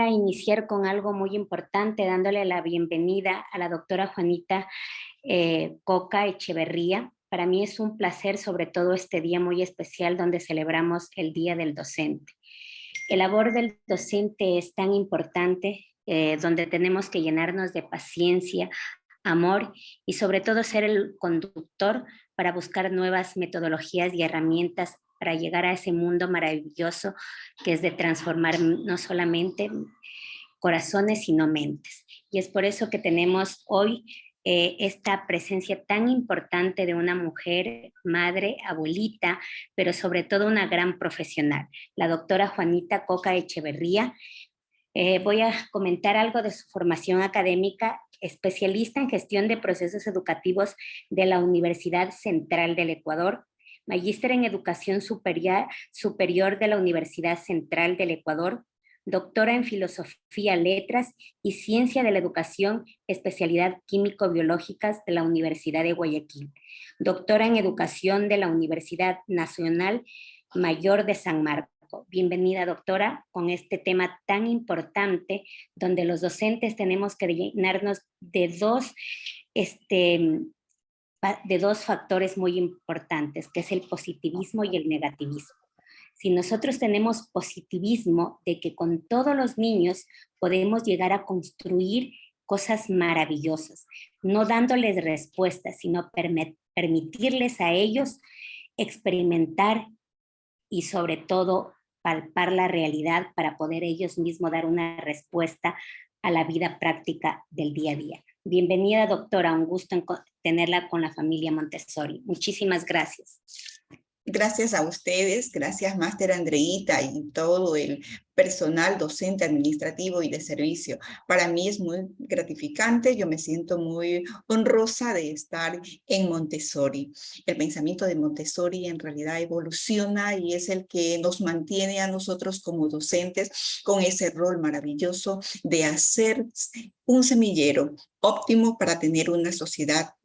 iniciar con algo muy importante, dándole la bienvenida a la doctora Juanita Coca Echeverría. Para mí es un placer, sobre todo este día muy especial donde celebramos el Día del Docente. El labor del docente es tan importante, donde tenemos que llenarnos de paciencia, amor y sobre todo ser el conductor para buscar nuevas metodologías y herramientas para llegar a ese mundo maravilloso que es de transformar no solamente corazones, sino mentes. Y es por eso que tenemos hoy esta presencia tan importante de una mujer, madre, abuelita, pero sobre todo una gran profesional, la doctora Juanita Coca Echeverría. Voy a comentar algo de su formación académica, especialista en gestión de procesos educativos de la Universidad Central del Ecuador, magíster en educación superior de la Universidad Central del Ecuador, doctora en filosofía, letras y ciencia de la educación, especialidad químico-biológicas de la Universidad de Guayaquil, doctora en educación de la Universidad Nacional Mayor de San Marcos. Bienvenida, doctora, con este tema tan importante, donde los docentes tenemos que llenarnos de dos factores muy importantes, que es el positivismo y el negativismo. Si nosotros tenemos positivismo de que con todos los niños podemos llegar a construir cosas maravillosas, no dándoles respuestas, sino permitirles a ellos experimentar y sobre todo palpar la realidad para poder ellos mismos dar una respuesta a la vida práctica del día a día. Bienvenida, doctora, un gusto tenerla con la familia Montessori. Muchísimas gracias. Gracias a ustedes, gracias Máster Andreita y todo el personal docente, administrativo y de servicio. Para mí es muy gratificante, yo me siento muy honrosa de estar en Montessori. El pensamiento de Montessori en realidad evoluciona y es el que nos mantiene a nosotros como docentes con ese rol maravilloso de hacer un semillero óptimo para tener una sociedad,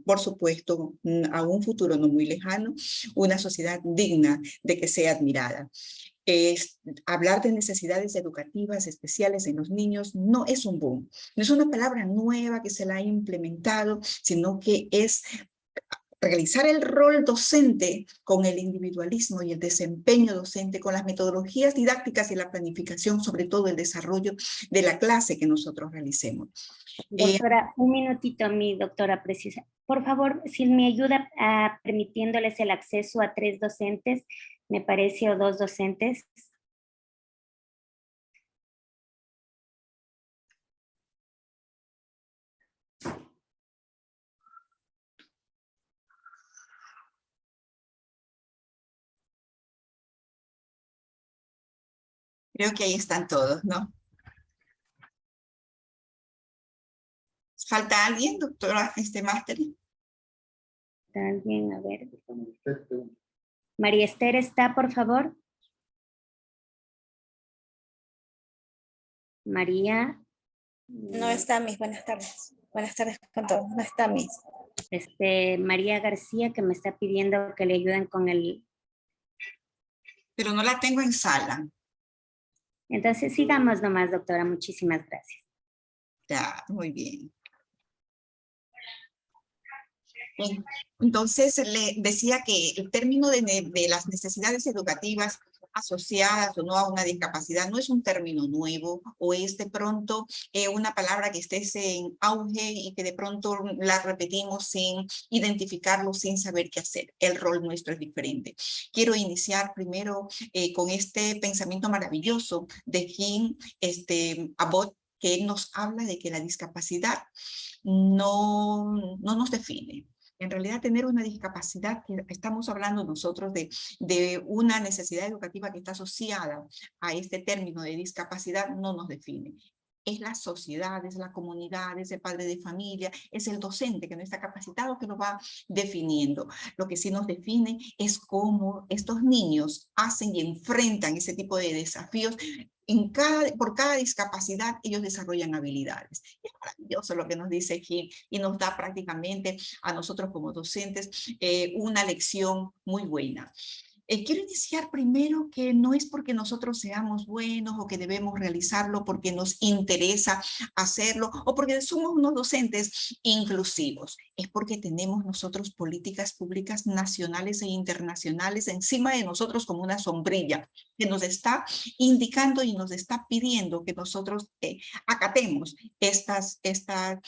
por supuesto, a un futuro no muy lejano, una sociedad digna de que sea admirada. Hablar de necesidades educativas especiales en los niños no es un boom, no es una palabra nueva que se la ha implementado, sino que es realizar el rol docente con el individualismo y el desempeño docente, con las metodologías didácticas y la planificación, sobre todo el desarrollo de la clase que nosotros realicemos. Doctora, un minutito, mi doctora precisa. Por favor, si me ayuda permitiéndoles el acceso a 3 docentes, me parece, o 2 docentes. Creo que ahí están todos, ¿no? ¿Falta alguien, doctora, máster? ¿Alguien? A ver. María Esther, ¿está, por favor? María. No está, Miss. Buenas tardes. Buenas tardes con todos. No está, Miss. María García, que me está pidiendo que le ayuden con el... Pero no la tengo en sala. Entonces, sigamos nomás, doctora. Muchísimas gracias. Ya, muy bien. Entonces, le decía que el término de las necesidades educativas asociadas o no a una discapacidad no es un término nuevo o es de pronto una palabra que esté en auge y que de pronto la repetimos sin identificarlo, sin saber qué hacer. El rol nuestro es diferente. Quiero iniciar primero con este pensamiento maravilloso de Jean Abbott, que él nos habla de que la discapacidad no nos define. En realidad, tener una discapacidad, estamos hablando nosotros de una necesidad educativa que está asociada a este término de discapacidad, no nos define. Es la sociedad, es la comunidad, es el padre de familia, es el docente que no está capacitado que lo va definiendo. Lo que sí nos define es cómo estos niños hacen y enfrentan ese tipo de desafíos. Por cada discapacidad ellos desarrollan habilidades. Es maravilloso lo que nos dice Jim y nos da prácticamente a nosotros como docentes una lección muy buena. Quiero iniciar primero que no es porque nosotros seamos buenos o que debemos realizarlo porque nos interesa hacerlo o porque somos unos docentes inclusivos. Es porque tenemos nosotros políticas públicas nacionales e internacionales encima de nosotros como una sombrilla que nos está indicando y nos está pidiendo que nosotros acatemos esta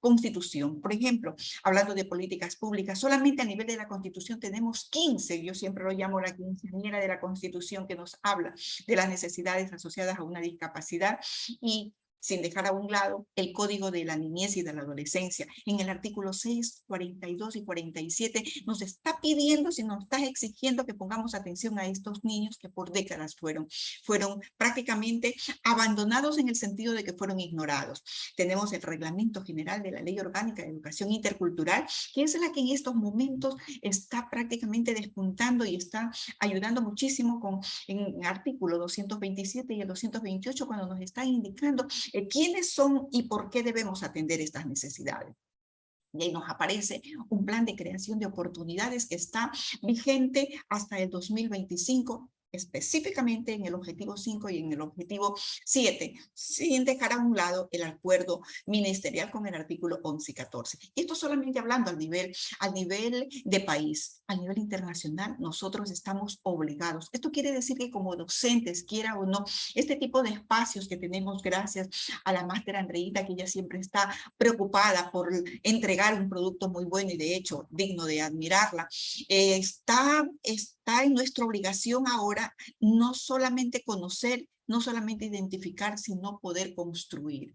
constitución. Por ejemplo, hablando de políticas públicas, solamente a nivel de la Constitución tenemos 15, yo siempre lo llamo la quinceañera de la Constitución, que nos habla de las necesidades asociadas a una discapacidad, y sin dejar a un lado el Código de la Niñez y de la Adolescencia. En el artículo 6, 42 y 47 nos está pidiendo, si nos está exigiendo que pongamos atención a estos niños que por décadas fueron prácticamente abandonados en el sentido de que fueron ignorados. Tenemos el Reglamento General de la Ley Orgánica de Educación Intercultural, que es la que en estos momentos está prácticamente despuntando y está ayudando muchísimo en el artículo 227 y el 228 cuando nos está indicando quiénes son y por qué debemos atender estas necesidades. Y ahí nos aparece un plan de creación de oportunidades que está vigente hasta el 2025, específicamente en el objetivo 5 y en el objetivo 7, sin dejar a un lado el acuerdo ministerial con el artículo 11 y 14. Y esto solamente hablando al nivel de país. A nivel internacional, nosotros estamos obligados. Esto quiere decir que como docentes, quiera o no, este tipo de espacios que tenemos gracias a la máster Andreita, que ella siempre está preocupada por entregar un producto muy bueno y de hecho digno de admirarla, está en nuestra obligación ahora no solamente conocer, no solamente identificar, sino poder construir.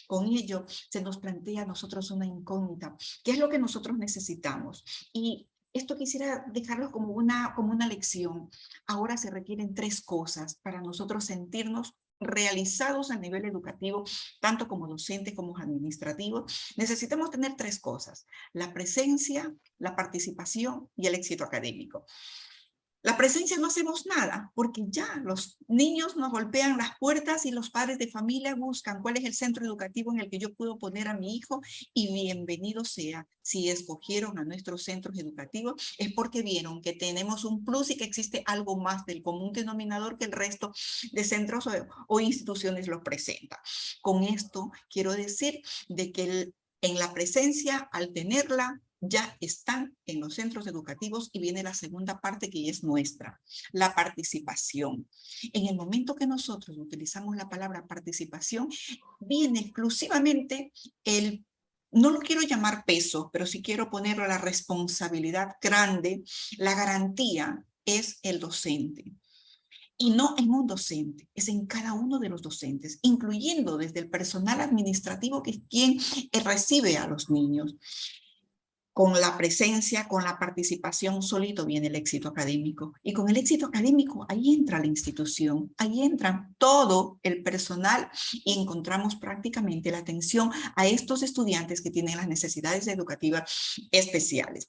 Con ello se nos plantea a nosotros una incógnita. ¿Qué es lo que nosotros necesitamos? Y esto quisiera dejarlo como una lección. Ahora se requieren 3 cosas para nosotros sentirnos realizados a nivel educativo, tanto como docente como administrativo. Necesitamos tener 3 cosas: la presencia, la participación y el éxito académico. La presencia no hacemos nada, porque ya los niños nos golpean las puertas y los padres de familia buscan cuál es el centro educativo en el que yo puedo poner a mi hijo, y bienvenido sea. Si escogieron a nuestros centros educativos es porque vieron que tenemos un plus y que existe algo más del común denominador que el resto de centros o instituciones los presenta. Con esto quiero decir de que en la presencia, al tenerla, ya están en los centros educativos, y viene la segunda parte que es nuestra, la participación. En el momento que nosotros utilizamos la palabra participación, viene exclusivamente no lo quiero llamar peso, pero sí quiero ponerlo a la responsabilidad grande, la garantía es el docente. Y no en un docente, es en cada uno de los docentes, incluyendo desde el personal administrativo, que es quien recibe a los niños. Con la presencia, con la participación, solito viene el éxito académico. Y con el éxito académico, ahí entra la institución, ahí entra todo el personal y encontramos prácticamente la atención a estos estudiantes que tienen las necesidades educativas especiales.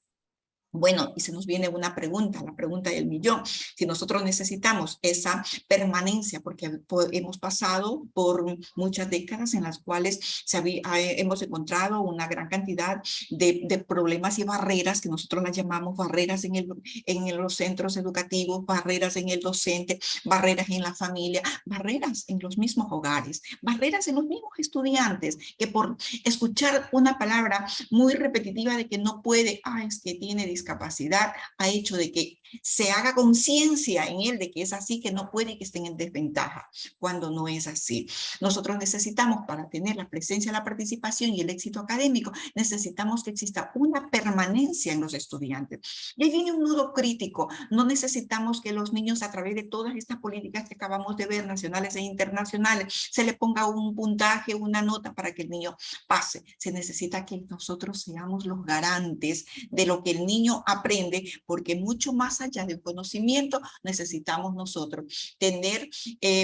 Bueno, y se nos viene una pregunta, la pregunta del millón. Si nosotros necesitamos esa permanencia, porque hemos pasado por muchas décadas en las cuales hemos encontrado una gran cantidad de problemas y barreras, que nosotros las llamamos barreras en los centros educativos, barreras en el docente, barreras en la familia, barreras en los mismos hogares, barreras en los mismos estudiantes, que por escuchar una palabra muy repetitiva de que no puede, es que tiene discapacidad, ha hecho de que se haga conciencia en él de que es así, que no puede y que estén en desventaja, cuando no es así. Nosotros necesitamos, para tener la presencia, la participación y el éxito académico, necesitamos que exista una permanencia en los estudiantes. Y ahí viene un nudo crítico. No necesitamos que los niños, a través de todas estas políticas que acabamos de ver, nacionales e internacionales, se le ponga un puntaje, una nota para que el niño pase. Se necesita que nosotros seamos los garantes de lo que el niño aprende, porque mucho más allá del conocimiento necesitamos nosotros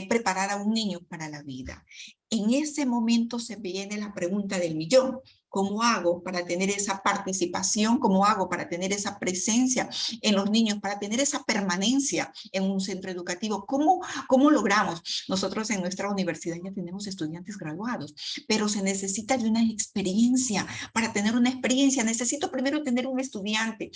preparar a un niño para la vida. En ese momento se viene la pregunta del millón. ¿Cómo hago para tener esa participación? ¿Cómo hago para tener esa presencia en los niños, para tener esa permanencia en un centro educativo? ¿Cómo logramos? Nosotros en nuestra universidad ya tenemos estudiantes graduados, pero se necesita de una experiencia. Para tener una experiencia necesito primero tener un estudiante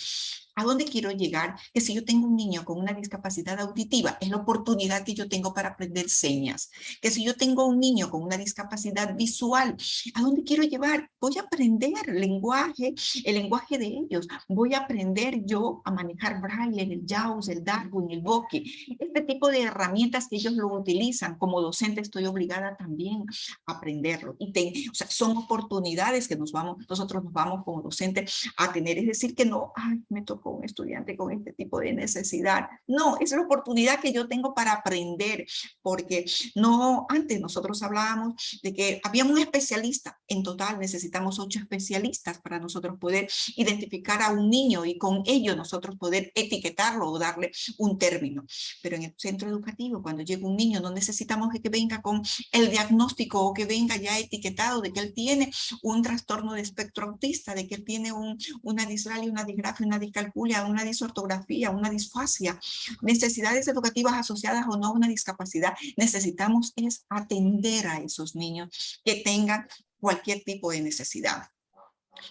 ¿A dónde quiero llegar? Que si yo tengo un niño con una discapacidad auditiva, es la oportunidad que yo tengo para aprender señas. Que si yo tengo un niño con una discapacidad visual, ¿a dónde quiero llevar? Voy a aprender lenguaje, el lenguaje de ellos. Voy a aprender yo a manejar braille, el JAWS, el Darwin, el Boki. Este tipo de herramientas que ellos lo utilizan. Como docente estoy obligada también a aprenderlo. O sea, son oportunidades que nosotros nos vamos como docentes a tener. Es decir, que no, ay, me tocó un estudiante con este tipo de necesidad. No, es la oportunidad que yo tengo para aprender, porque no, antes nosotros hablábamos de que había un especialista. En total necesitamos 8 especialistas para nosotros poder identificar a un niño y con ello nosotros poder etiquetarlo o darle un término. Pero en el centro educativo, cuando llega un niño, no necesitamos que venga con el diagnóstico o que venga ya etiquetado de que él tiene un trastorno de espectro autista, de que él tiene una dislalia, una disgrafia, una discalculia, una disortografía, una disfasia, necesidades educativas asociadas o no a una discapacidad. Necesitamos es atender a esos niños que tengan cualquier tipo de necesidad.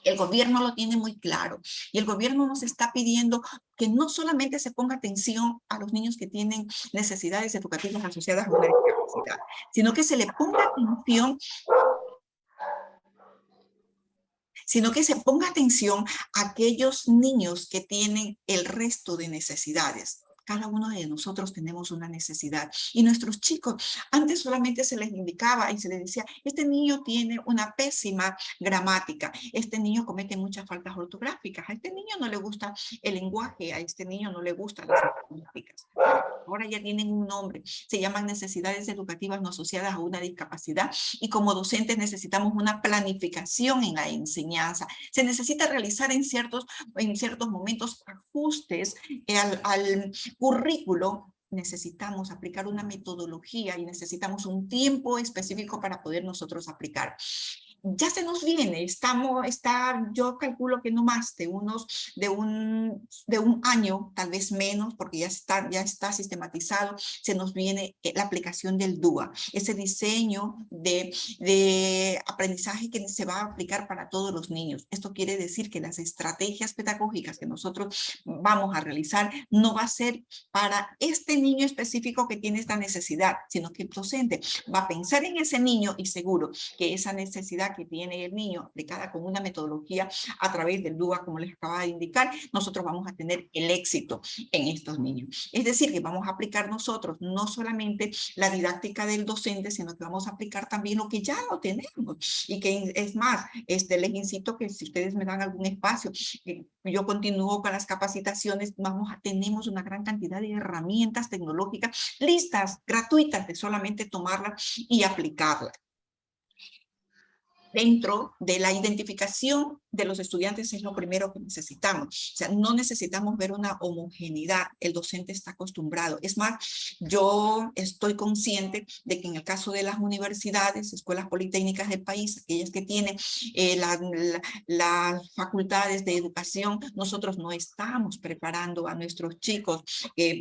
El gobierno lo tiene muy claro y el gobierno nos está pidiendo que no solamente se ponga atención a los niños que tienen necesidades educativas asociadas a una discapacidad, sino que se le ponga atención a aquellos niños que tienen el resto de necesidades. Cada uno de nosotros tenemos una necesidad y nuestros chicos, antes solamente se les indicaba y se les decía, este niño tiene una pésima gramática, este niño comete muchas faltas ortográficas, a este niño no le gusta el lenguaje, a este niño no le gustan las matemáticas. Ahora ya tienen un nombre, se llaman necesidades educativas no asociadas a una discapacidad y como docentes necesitamos una planificación en la enseñanza. Se necesita realizar en ciertos momentos ajustes al currículo. Necesitamos aplicar una metodología y necesitamos un tiempo específico para poder nosotros aplicar. Ya se nos viene, yo calculo que no más de un año, tal vez menos, porque ya está sistematizado, se nos viene la aplicación del DUA, ese diseño de aprendizaje que se va a aplicar para todos los niños. Esto quiere decir que las estrategias pedagógicas que nosotros vamos a realizar no va a ser para este niño específico que tiene esta necesidad, sino que el docente va a pensar en ese niño y seguro que esa necesidad que tiene el niño aplicada con una metodología a través del DUA, como les acaba de indicar, nosotros vamos a tener el éxito en estos niños. Es decir, que vamos a aplicar nosotros no solamente la didáctica del docente, sino que vamos a aplicar también lo que ya lo tenemos. Y que es más, les incito que si ustedes me dan algún espacio, yo continúo con las capacitaciones, tenemos una gran cantidad de herramientas tecnológicas listas, gratuitas, de solamente tomarlas y aplicarlas. Dentro de la identificación de los estudiantes es lo primero que necesitamos. O sea, no necesitamos ver una homogeneidad. El docente está acostumbrado. Es más, yo estoy consciente de que en el caso de las universidades, escuelas politécnicas del país, aquellas que tienen las facultades de educación, nosotros no estamos preparando a nuestros chicos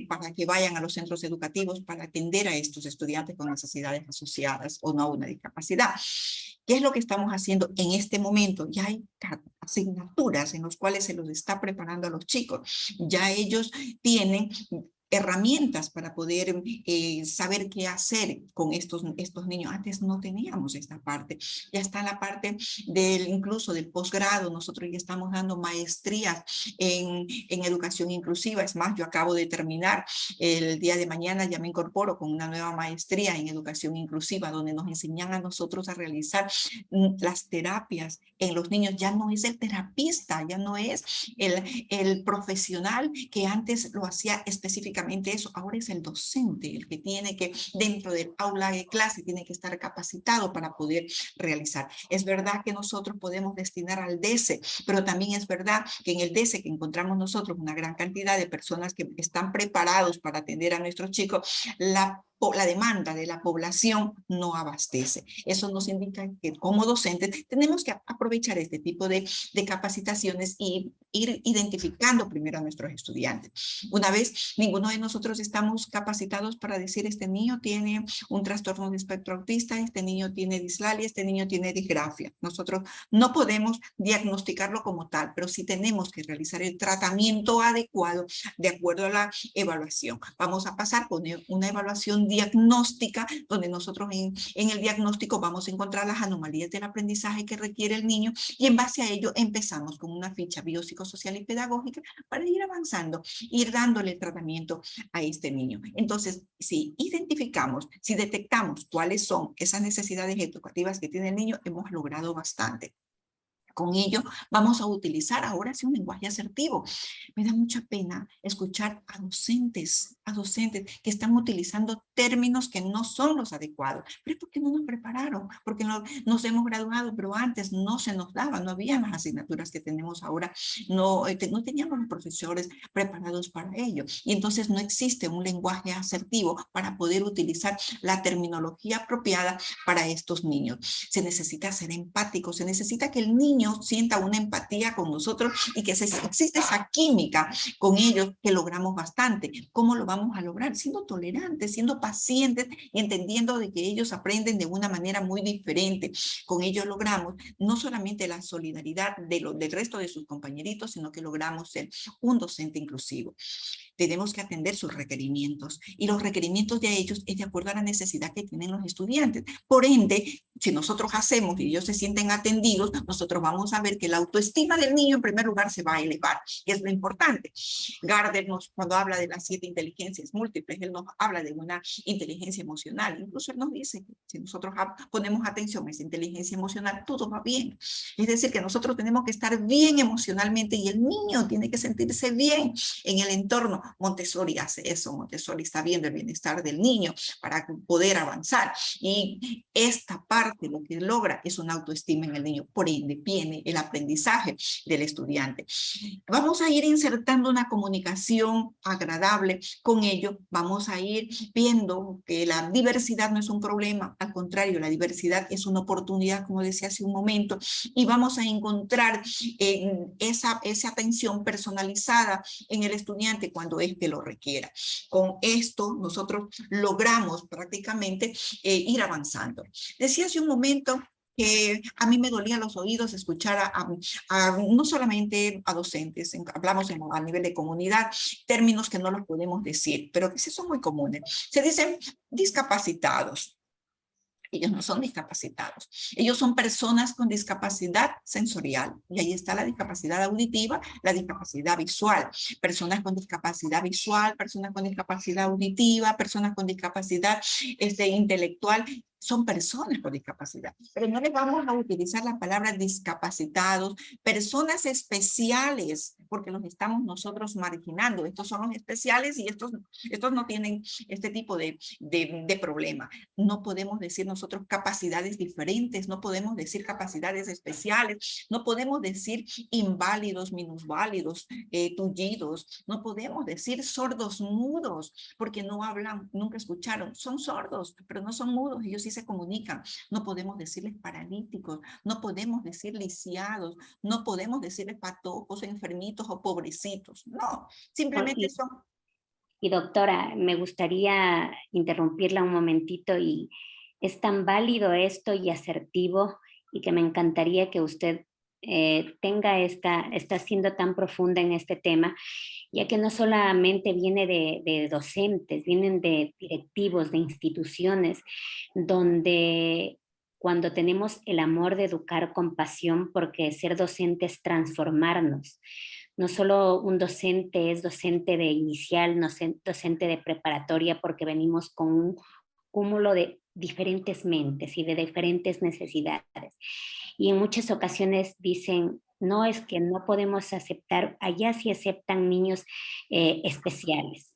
para que vayan a los centros educativos para atender a estos estudiantes con necesidades asociadas o no a una discapacidad. ¿Qué es lo que estamos haciendo en este momento? Ya hay asignaturas en las cuales se los está preparando a los chicos. Ya ellos tienen herramientas para poder saber qué hacer con estos niños. Antes no teníamos esta parte. Ya está la parte incluso del posgrado. Nosotros ya estamos dando maestrías en educación inclusiva. Es más, yo acabo de terminar el día de mañana, ya me incorporo con una nueva maestría en educación inclusiva, donde nos enseñan a nosotros a realizar las terapias en los niños. Ya no es el terapista, ya no es el profesional que antes lo hacía específicamente eso, ahora es el docente el que tiene que, dentro del aula de clase, tiene que estar capacitado para poder realizar. Es verdad que nosotros podemos destinar al DESE, pero también es verdad que en el DESE que encontramos nosotros una gran cantidad de personas que están preparados para atender a nuestros chicos, la la demanda de la población no abastece. Eso nos indica que como docentes tenemos que aprovechar este tipo de capacitaciones y ir identificando primero a nuestros estudiantes. Una vez ninguno de nosotros estamos capacitados para decir este niño tiene un trastorno de espectro autista, este niño tiene dislalia, este niño tiene disgrafia. Nosotros no podemos diagnosticarlo como tal, pero sí tenemos que realizar el tratamiento adecuado de acuerdo a la evaluación. Vamos a pasar con una evaluación diagnóstica donde nosotros en el diagnóstico vamos a encontrar las anomalías del aprendizaje que requiere el niño y en base a ello empezamos con una ficha biopsicosocial y pedagógica para ir avanzando, ir dándole el tratamiento a este niño. Entonces, si identificamos, si detectamos cuáles son esas necesidades educativas que tiene el niño, hemos logrado bastante. Con ello vamos a utilizar ahora sí un lenguaje asertivo. Me da mucha pena escuchar a docentes que están utilizando términos que no son los adecuados. Pero es porque no nos prepararon, porque nos hemos graduado, pero antes no se nos daba, no había las asignaturas que tenemos ahora, no teníamos los profesores preparados para ello. Y entonces no existe un lenguaje asertivo para poder utilizar la terminología apropiada para estos niños. Se necesita ser empático, se necesita que el niño sienta una empatía con nosotros y que existe esa química con ellos que logramos bastante. ¿Cómo lo vamos a lograr? Siendo tolerantes, siendo pacientes y entendiendo de que ellos aprenden de una manera muy diferente. Con ello logramos no solamente la solidaridad del resto de sus compañeritos, sino que logramos ser un docente inclusivo. Tenemos que atender sus requerimientos y los requerimientos de ellos es de acuerdo a la necesidad que tienen los estudiantes. Por ende, si nosotros hacemos y ellos se sienten atendidos, nosotros vamos a ver que la autoestima del niño en primer lugar se va a elevar, y es lo importante. Gardner cuando habla de las 7 inteligencias múltiples, él nos habla de una inteligencia emocional. Incluso él nos dice que si nosotros ponemos atención a esa inteligencia emocional, todo va bien. Es decir, que nosotros tenemos que estar bien emocionalmente y el niño tiene que sentirse bien en el entorno. Montessori hace eso, Montessori está viendo el bienestar del niño para poder avanzar, y esta parte lo que logra es una autoestima en el niño, por ende viene el aprendizaje del estudiante. Vamos a ir insertando una comunicación agradable, con ello vamos a ir viendo que la diversidad no es un problema, al contrario, la diversidad es una oportunidad, como decía hace un momento, y vamos a encontrar esa atención personalizada en el estudiante cuando éste lo requiera. Con esto nosotros logramos prácticamente ir avanzando. Decía hace un momento que a mí me dolían los oídos escuchar no solamente a docentes, hablamos a nivel de comunidad, términos que no los podemos decir, pero que sí son muy comunes. Se dicen discapacitados. Ellos no son discapacitados. Ellos son personas con discapacidad sensorial. Y ahí está la discapacidad auditiva, la discapacidad visual. Personas con discapacidad visual, personas con discapacidad auditiva, personas con discapacidad intelectual. Son personas con discapacidad. Pero no les vamos a utilizar la palabra discapacitados, personas especiales, porque los estamos nosotros marginando. Estos son los especiales y estos no tienen este tipo de problema. No podemos decir nosotros capacidades diferentes, no podemos decir capacidades especiales, no podemos decir inválidos, minusválidos, tullidos, no podemos decir sordos mudos, porque no hablan, nunca escucharon, son sordos, pero no son mudos, ellos sí se comunican. No podemos decirles paralíticos, no podemos decir lisiados, no podemos decirles patojos, enfermitos o pobrecitos, no, simplemente son... Y doctora, me gustaría interrumpirla un momentito, y es tan válido esto y asertivo, y que me encantaría que usted está siendo tan profunda en este tema, ya que no solamente viene de docentes, vienen de directivos, de instituciones, donde cuando tenemos el amor de educar con pasión, porque ser docente es transformarnos. No solo un docente es docente de inicial, no docente de preparatoria, porque venimos con un cúmulo de diferentes mentes y de diferentes necesidades. Y en muchas ocasiones dicen, no, es que no podemos aceptar, allá sí aceptan niños especiales.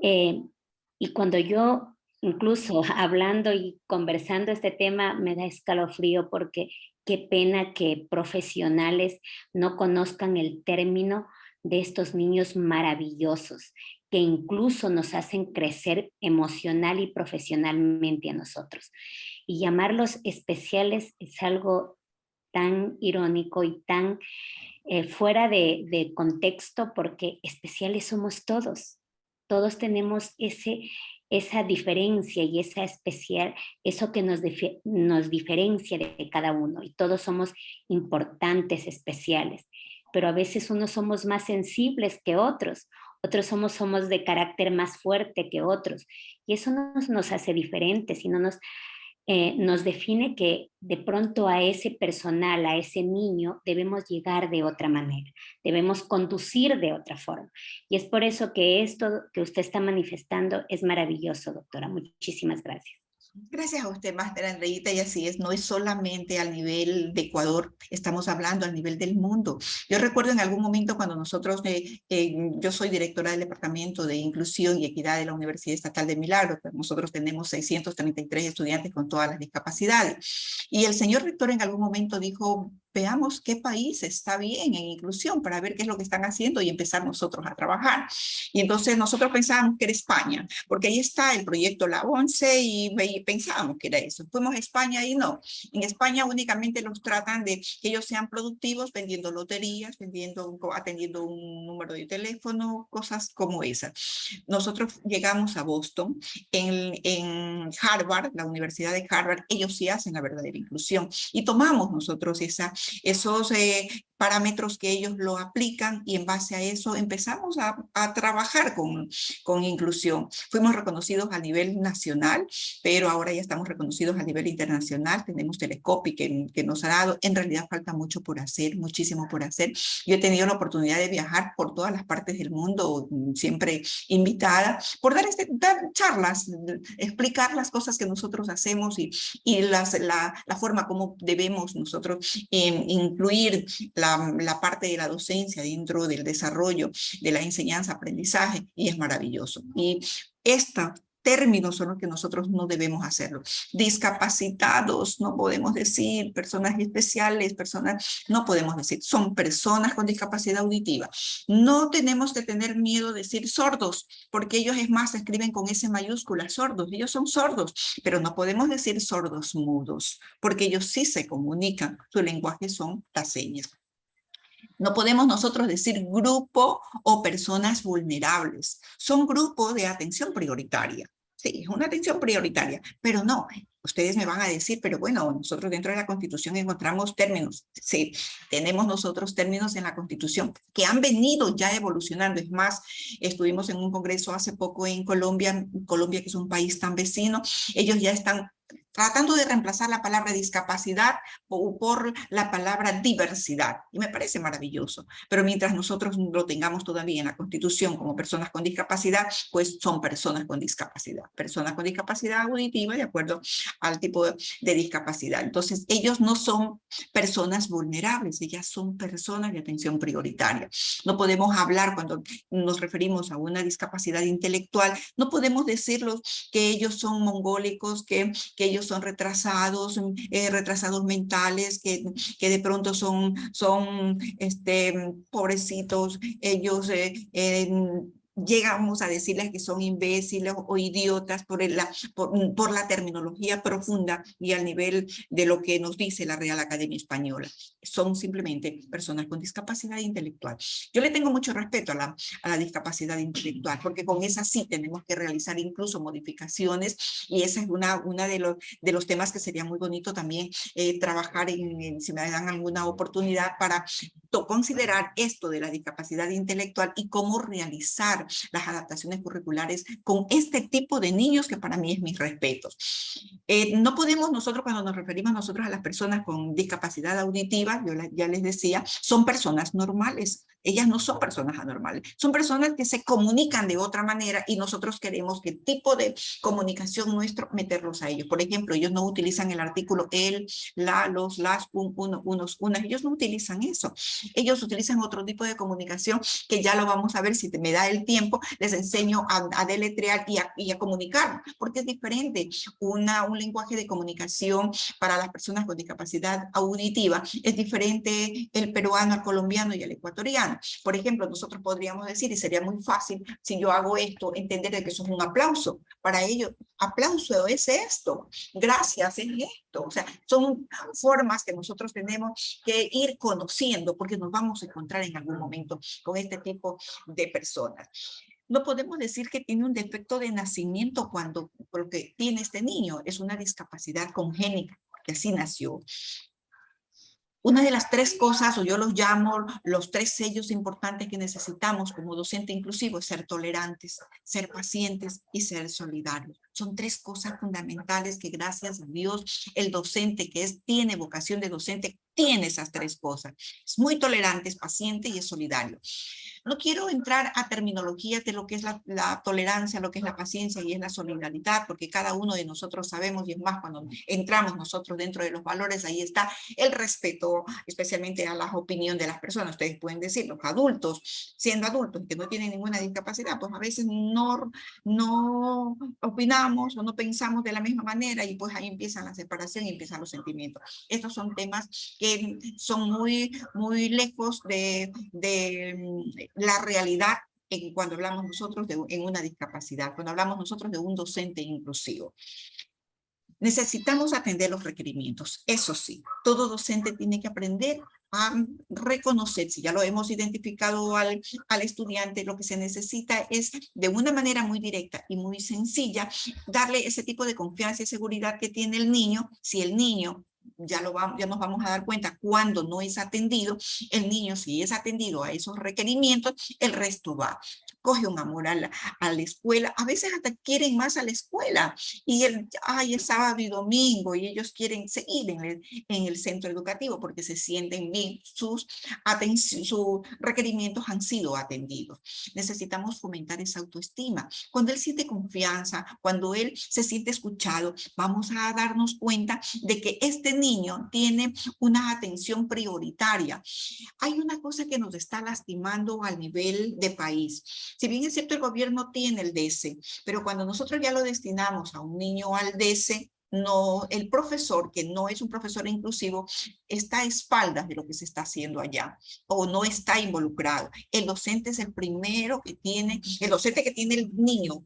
Y cuando yo, incluso hablando y conversando este tema, me da escalofrío, porque qué pena que profesionales no conozcan el término de estos niños maravillosos que incluso nos hacen crecer emocional y profesionalmente a nosotros. Y llamarlos especiales es algo tan irónico y tan fuera de contexto, porque especiales somos todos. Todos tenemos esa diferencia y esa especial, eso que nos diferencia de cada uno, y todos somos importantes, especiales, pero a veces unos somos más sensibles que otros, otros somos de carácter más fuerte que otros, y eso nos hace diferentes y nos define que de pronto a ese personal, a ese niño, debemos llegar de otra manera, debemos conducir de otra forma. Y es por eso que esto que usted está manifestando es maravilloso, doctora. Muchísimas gracias. Gracias a usted, Máster Andreita, y así es, no es solamente al nivel de Ecuador, estamos hablando al nivel del mundo. Yo recuerdo en algún momento cuando nosotros, yo soy directora del Departamento de Inclusión y Equidad de la Universidad Estatal de Milagros, pues nosotros tenemos 633 estudiantes con todas las discapacidades, y el señor rector en algún momento dijo, veamos qué país está bien en inclusión para ver qué es lo que están haciendo y empezar nosotros a trabajar. Y entonces nosotros pensábamos que era España, porque ahí está el proyecto La ONCE y pensábamos que era eso. Fuimos a España y no. En España únicamente los tratan de que ellos sean productivos vendiendo loterías, atendiendo un número de teléfono, cosas como esas. Nosotros llegamos a Boston, en Harvard, la Universidad de Harvard, ellos sí hacen la verdadera inclusión y tomamos nosotros esos parámetros que ellos lo aplican y en base a eso empezamos a trabajar con inclusión. Fuimos reconocidos a nivel nacional, pero ahora ya estamos reconocidos a nivel internacional. Tenemos Telescopi que nos ha dado. En realidad falta mucho por hacer, muchísimo por hacer. Yo he tenido la oportunidad de viajar por todas las partes del mundo, siempre invitada, por dar charlas, explicar las cosas que nosotros hacemos y la forma como debemos nosotros incluir la parte de la docencia dentro del desarrollo de la enseñanza-aprendizaje, y es maravilloso. Y estos términos son los que nosotros no debemos hacerlo. Discapacitados, no podemos decir, personas especiales, no podemos decir, son personas con discapacidad auditiva. No tenemos que tener miedo de decir sordos, porque ellos es más, escriben con S mayúscula, sordos, ellos son sordos, pero no podemos decir sordos mudos, porque ellos sí se comunican, su lenguaje son las señas. No podemos nosotros decir grupo o personas vulnerables. Son grupos de atención prioritaria. Sí, es una atención prioritaria, pero no. Ustedes me van a decir, pero bueno, nosotros dentro de la Constitución encontramos términos. Sí, tenemos nosotros términos en la Constitución que han venido ya evolucionando. Es más, estuvimos en un congreso hace poco en Colombia, que es un país tan vecino. Ellos ya están tratando de reemplazar la palabra discapacidad por la palabra diversidad. Y me parece maravilloso. Pero mientras nosotros lo tengamos todavía en la Constitución como personas con discapacidad, pues son personas con discapacidad. Personas con discapacidad auditiva de acuerdo al tipo de discapacidad. Entonces, ellos no son personas vulnerables, ellas son personas de atención prioritaria. No podemos hablar cuando nos referimos a una discapacidad intelectual, no podemos decirlos que ellos son mongólicos, que ellos son retrasados, retrasados mentales, que de pronto son pobrecitos, ellos llegamos a decirles que son imbéciles o idiotas por la terminología profunda y al nivel de lo que nos dice la Real Academia Española. Son simplemente personas con discapacidad intelectual. Yo le tengo mucho respeto a la discapacidad intelectual, porque con esa sí tenemos que realizar incluso modificaciones, y esa es una de los temas que sería muy bonito también trabajar si me dan alguna oportunidad para considerar esto de la discapacidad intelectual y cómo realizar las adaptaciones curriculares con este tipo de niños, que para mí es mis respetos. No podemos nosotros, cuando nos referimos nosotros a las personas con discapacidad auditiva, yo ya les decía, son personas normales. Ellas no son personas anormales, son personas que se comunican de otra manera y nosotros queremos que el tipo de comunicación nuestro meterlos a ellos. Por ejemplo, ellos no utilizan el artículo el, la, los, las, unos, unas. Ellos no utilizan eso. Ellos utilizan otro tipo de comunicación que ya lo vamos a ver si me da el tiempo tiempo les enseño a deletrear y a comunicar, porque es diferente un lenguaje de comunicación para las personas con discapacidad auditiva, es diferente el peruano al colombiano y al ecuatoriano. Por ejemplo, nosotros podríamos decir, y sería muy fácil, si yo hago esto, entender que eso es un aplauso. Para ellos, aplauso es esto, gracias es esto. O sea, son formas que nosotros tenemos que ir conociendo, porque nos vamos a encontrar en algún momento con este tipo de personas. No podemos decir que tiene un defecto de nacimiento cuando lo que tiene este niño es una discapacidad congénita, que así nació. Una de las tres cosas, o yo los llamo los tres sellos importantes que necesitamos como docente inclusivo, es ser tolerantes, ser pacientes y ser solidarios. Son tres cosas fundamentales que gracias a Dios el docente tiene vocación de docente, tiene esas tres cosas. Es muy tolerante, es paciente y es solidario. No quiero entrar a terminologías de lo que es la tolerancia, lo que es la paciencia y es la solidaridad, porque cada uno de nosotros sabemos, y es más, cuando entramos nosotros dentro de los valores, ahí está el respeto, especialmente a la opinión de las personas. Ustedes pueden decir, los adultos, siendo adultos que no tienen ninguna discapacidad, pues a veces no opinamos o no pensamos de la misma manera y pues ahí empiezan la separación y empiezan los sentimientos. Estos son temas que son muy lejos de la realidad cuando hablamos nosotros en una discapacidad, cuando hablamos nosotros de un docente inclusivo. Necesitamos atender los requerimientos, eso sí, todo docente tiene que aprender a reconocer, si ya lo hemos identificado al estudiante, lo que se necesita es de una manera muy directa y muy sencilla, darle ese tipo de confianza y seguridad que tiene el niño. Si el niño, ya nos vamos a dar cuenta cuando no es atendido, el niño si es atendido a esos requerimientos, el resto va. Coge un amor a la escuela, a veces hasta quieren más a la escuela, y es sábado y domingo, y ellos quieren seguir en el centro educativo porque se sienten bien, sus requerimientos han sido atendidos. Necesitamos fomentar esa autoestima. Cuando él siente confianza, cuando él se siente escuchado, vamos a darnos cuenta de que este niño tiene una atención prioritaria. Hay una cosa que nos está lastimando al nivel de país. Si bien es cierto, el gobierno tiene el DESE, pero cuando nosotros ya lo destinamos a un niño al DESE, no, el profesor, que no es un profesor inclusivo, está a espaldas de lo que se está haciendo allá, o no está involucrado. El docente es el primero que tiene, el docente que tiene el niño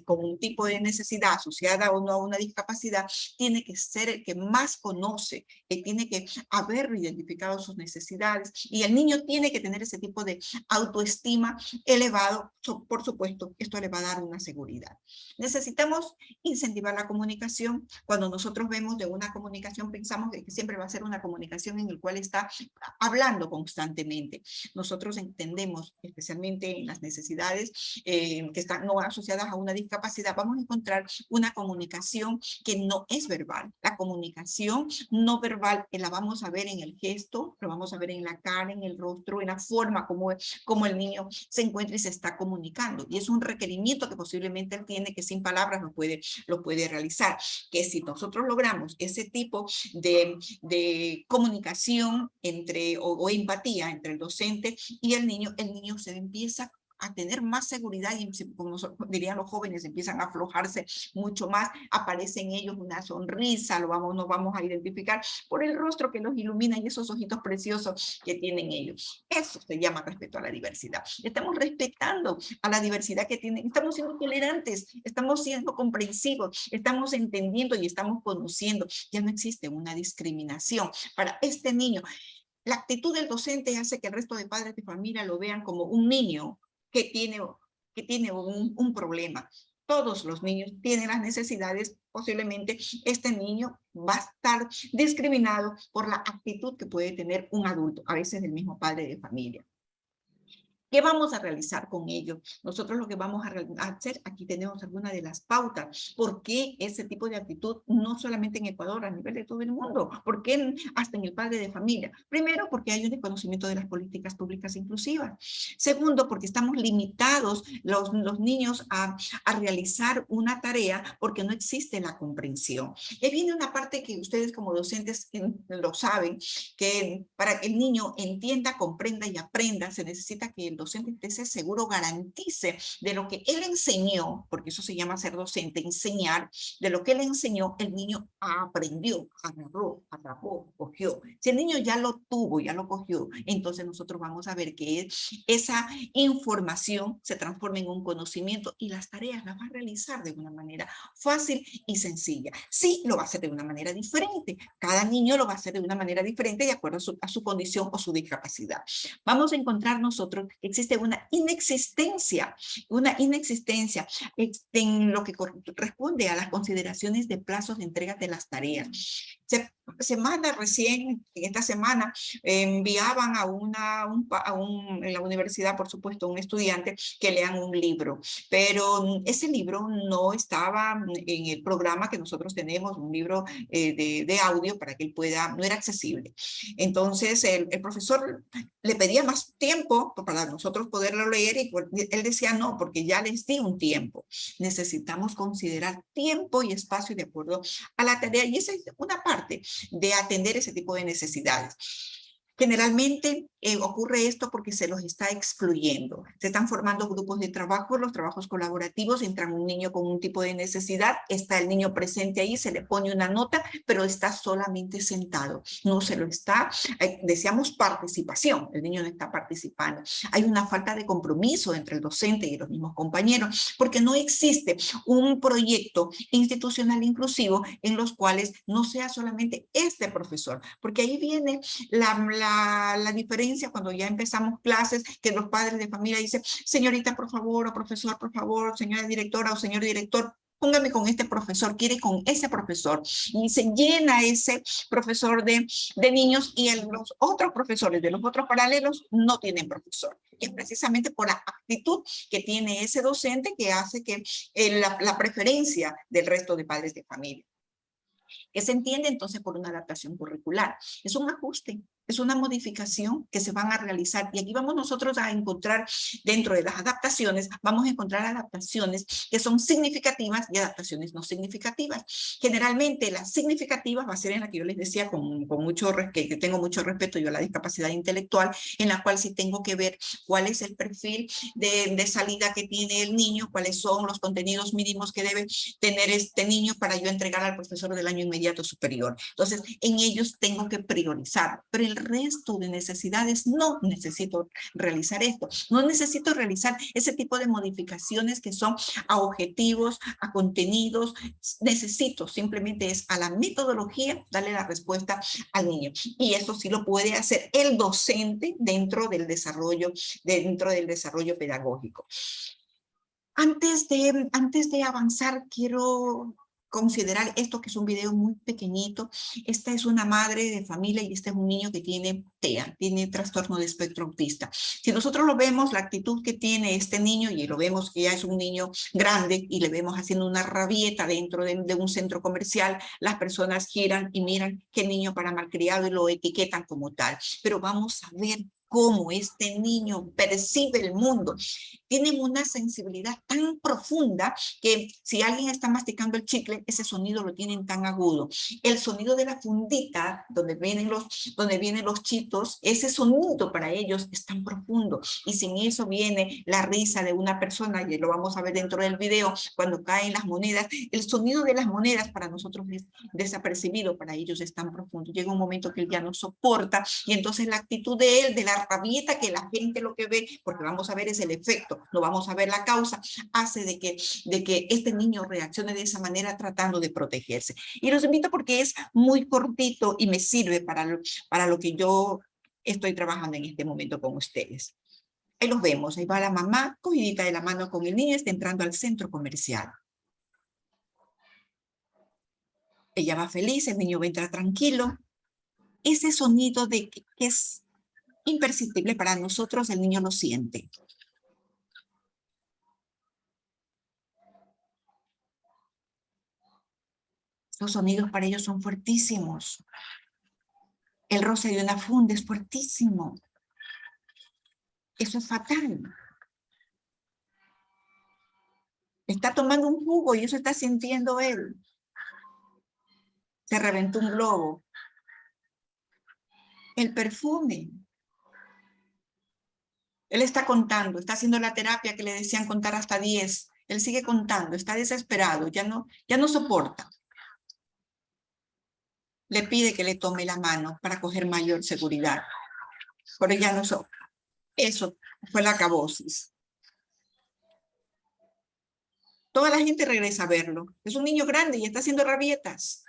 con un tipo de necesidad asociada o no a una discapacidad, tiene que ser el que más conoce, que tiene que haber identificado sus necesidades, y el niño tiene que tener ese tipo de autoestima elevado. Por supuesto, esto le va a dar una seguridad. Necesitamos incentivar la comunicación. Cuando nosotros vemos de una comunicación, pensamos que siempre va a ser una comunicación en la cual está hablando constantemente. Nosotros entendemos, especialmente en las necesidades que están no asociadas a una discapacidad, vamos a encontrar una comunicación que no es verbal. La comunicación no verbal la vamos a ver en el gesto, lo vamos a ver en la cara, en el rostro, en la forma como el niño se encuentra y se está comunicando. Y es un requerimiento que posiblemente él tiene, que sin palabras lo puede realizar. Que si nosotros logramos ese tipo de comunicación o empatía entre el docente y el niño se empieza a tener más seguridad y, como dirían los jóvenes, empiezan a aflojarse mucho más, aparece en ellos una sonrisa, nos vamos a identificar por el rostro que los ilumina y esos ojitos preciosos que tienen ellos. Eso se llama respeto a la diversidad. Estamos respetando a la diversidad que tienen, estamos siendo tolerantes, estamos siendo comprensivos, estamos entendiendo y estamos conociendo. Ya no existe una discriminación para este niño. La actitud del docente hace que el resto de padres de familia lo vean como un niño que tiene un problema. Todos los niños tienen las necesidades. Posiblemente este niño va a estar discriminado por la actitud que puede tener un adulto, a veces el mismo padre de familia. ¿Qué vamos a realizar con ello? Nosotros lo que vamos a hacer, aquí tenemos algunas de las pautas. ¿Por qué ese tipo de actitud, no solamente en Ecuador, a nivel de todo el mundo? ¿Por qué hasta en el padre de familia? Primero, porque hay un desconocimiento de las políticas públicas inclusivas. Segundo, porque estamos limitados los niños a realizar una tarea porque no existe la comprensión. Y viene una parte que ustedes como docentes lo saben, que para que el niño entienda, comprenda y aprenda, se necesita que el docente esté seguro, garantice de lo que él enseñó, porque eso se llama ser docente, enseñar, de lo que él enseñó, el niño aprendió, agarró, atrapó, cogió. Si el niño ya lo tuvo, ya lo cogió, entonces nosotros vamos a ver que esa información se transforma en un conocimiento y las tareas las va a realizar de una manera fácil y sencilla. Sí, lo va a hacer de una manera diferente. Cada niño lo va a hacer de una manera diferente de acuerdo a su condición o su discapacidad. Vamos a encontrar nosotros que existe una inexistencia en lo que corresponde a las consideraciones de plazos de entrega de las tareas. Semana recién, en esta semana, enviaban en la universidad, por supuesto, un estudiante que lean un libro, pero ese libro no estaba en el programa que nosotros tenemos, un libro de audio para que él pueda, no era accesible. Entonces, el profesor le pedía más tiempo para nosotros poderlo leer y él decía no, porque ya les di un tiempo. Necesitamos considerar tiempo y espacio de acuerdo a la tarea y esa es una parte de atender ese tipo de necesidades. Generalmente ocurre esto porque se los está excluyendo. Se están formando grupos de trabajo, los trabajos colaborativos, entran un niño con un tipo de necesidad, está el niño presente ahí, se le pone una nota, pero está solamente sentado. No se lo está, deseamos participación, el niño no está participando. Hay una falta de compromiso entre el docente y los mismos compañeros, porque no existe un proyecto institucional inclusivo en los cuales no sea solamente este profesor, porque ahí viene la diferencia cuando ya empezamos clases, que los padres de familia dicen, señorita, por favor, o profesor, por favor, señora directora o señor director, póngame con este profesor, quiere con ese profesor. Y se llena ese profesor de niños y los otros profesores de los otros paralelos no tienen profesor. Y es precisamente por la actitud que tiene ese docente que hace que la preferencia del resto de padres de familia. Que se entiende entonces por una adaptación curricular. Es un ajuste, es una modificación que se van a realizar. Y aquí vamos nosotros a encontrar, dentro de las adaptaciones, vamos a encontrar adaptaciones que son significativas y adaptaciones no significativas. Generalmente las significativas va a ser en la que yo les decía con mucho que tengo mucho respeto yo a la discapacidad intelectual, en la cual sí tengo que ver cuál es el perfil de salida que tiene el niño, cuáles son los contenidos mínimos que debe tener este niño para yo entregar al profesor del año inmediato superior. Entonces, en ellos tengo que priorizar, pero el resto de necesidades no necesito realizar esto. No necesito realizar ese tipo de modificaciones que son a objetivos, a contenidos. Necesito simplemente es a la metodología darle la respuesta al niño. Y eso sí lo puede hacer el docente dentro del desarrollo pedagógico. Antes de avanzar, quiero considerar esto que es un video muy pequeñito. Esta es una madre de familia y este es un niño que tiene TEA, tiene trastorno de espectro autista. Si nosotros lo vemos, la actitud que tiene este niño, y lo vemos que ya es un niño grande y le vemos haciendo una rabieta dentro de un centro comercial, las personas giran y miran qué niño para malcriado y lo etiquetan como tal. Pero vamos a ver cómo este niño percibe el mundo. Tienen una sensibilidad tan profunda que si alguien está masticando el chicle, ese sonido lo tienen tan agudo. El sonido de la fundita, donde vienen los chitos, ese sonido para ellos es tan profundo. Y sin eso viene la risa de una persona, y lo vamos a ver dentro del video, cuando caen las monedas. El sonido de las monedas para nosotros es desapercibido, para ellos es tan profundo. Llega un momento que él ya no soporta, y entonces la actitud de él, de la rabieta que la gente lo que ve, porque vamos a ver es el efecto, no vamos a ver la causa, hace de que este niño reaccione de esa manera tratando de protegerse. Y los invito porque es muy cortito y me sirve para lo que yo estoy trabajando en este momento con ustedes. Ahí los vemos, ahí va la mamá cogidita de la mano con el niño, está entrando al centro comercial. Ella va feliz, el niño va a entrar tranquilo. Ese sonido de que es imperceptible para nosotros, el niño lo siente. Los sonidos para ellos son fuertísimos. El roce de una funda es fuertísimo. Eso es fatal. Está tomando un jugo y eso está sintiendo él. Se reventó un globo. El perfume. Él está contando, está haciendo la terapia que le decían contar hasta 10. Él sigue contando, está desesperado, ya no soporta. Le pide que le tome la mano para coger mayor seguridad. Pero ya no soporta. Eso fue la acabosis. Toda la gente regresa a verlo. Es un niño grande y está haciendo rabietas.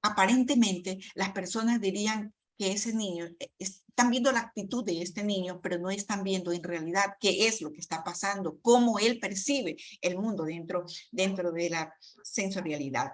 Aparentemente las personas dirían que ese niño, están viendo la actitud de este niño, pero no están viendo en realidad qué es lo que está pasando, cómo él percibe el mundo dentro de la sensorialidad.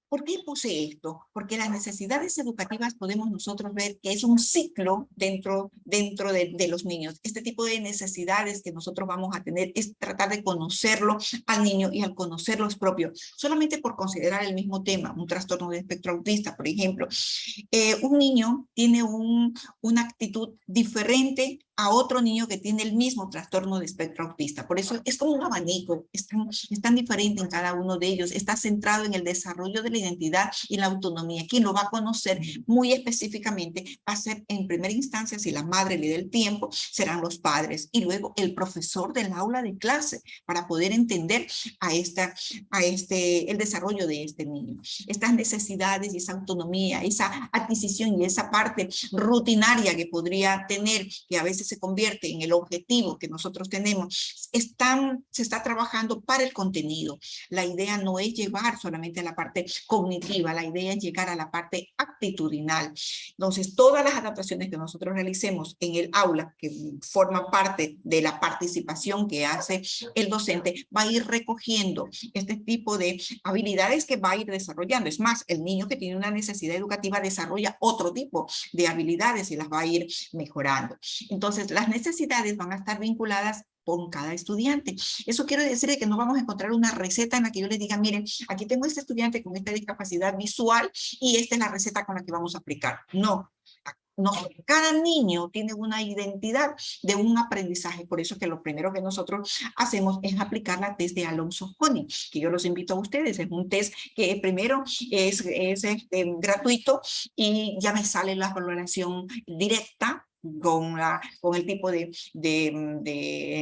¿Por qué puse esto? Porque las necesidades educativas podemos nosotros ver que es un ciclo dentro de los niños. Este tipo de necesidades que nosotros vamos a tener es tratar de conocerlo al niño y al conocerlo es propio. Solamente por considerar el mismo tema, un trastorno de espectro autista, por ejemplo. Un niño tiene una actitud diferente a otro niño que tiene el mismo trastorno de espectro autista. Por eso es como un abanico, es tan diferente en cada uno de ellos. Está centrado en el desarrollo de la identidad y la autonomía. Quien lo va a conocer muy específicamente va a ser en primera instancia, si la madre le da el tiempo, serán los padres y luego el profesor del aula de clase para poder entender el desarrollo de este niño. Estas necesidades y esa autonomía, esa adquisición y esa parte rutinaria que podría tener, que a veces se convierte en el objetivo que nosotros tenemos, se está trabajando para el contenido. La idea no es llevar solamente a la parte cognitiva, la idea es llegar a la parte actitudinal. Entonces, todas las adaptaciones que nosotros realicemos en el aula, que forman parte de la participación que hace el docente, va a ir recogiendo este tipo de habilidades que va a ir desarrollando. Es más, el niño que tiene una necesidad educativa desarrolla otro tipo de habilidades y las va a ir mejorando. Entonces, las necesidades van a estar vinculadas con cada estudiante. Eso quiere decir que no vamos a encontrar una receta en la que yo les diga, miren, aquí tengo este estudiante con esta discapacidad visual y esta es la receta con la que vamos a aplicar. No. Cada niño tiene una identidad de un aprendizaje, por eso que lo primero que nosotros hacemos es aplicar la test de Alonso-Honey, que yo los invito a ustedes. Es un test que primero es gratuito y ya me sale la valoración directa con el tipo de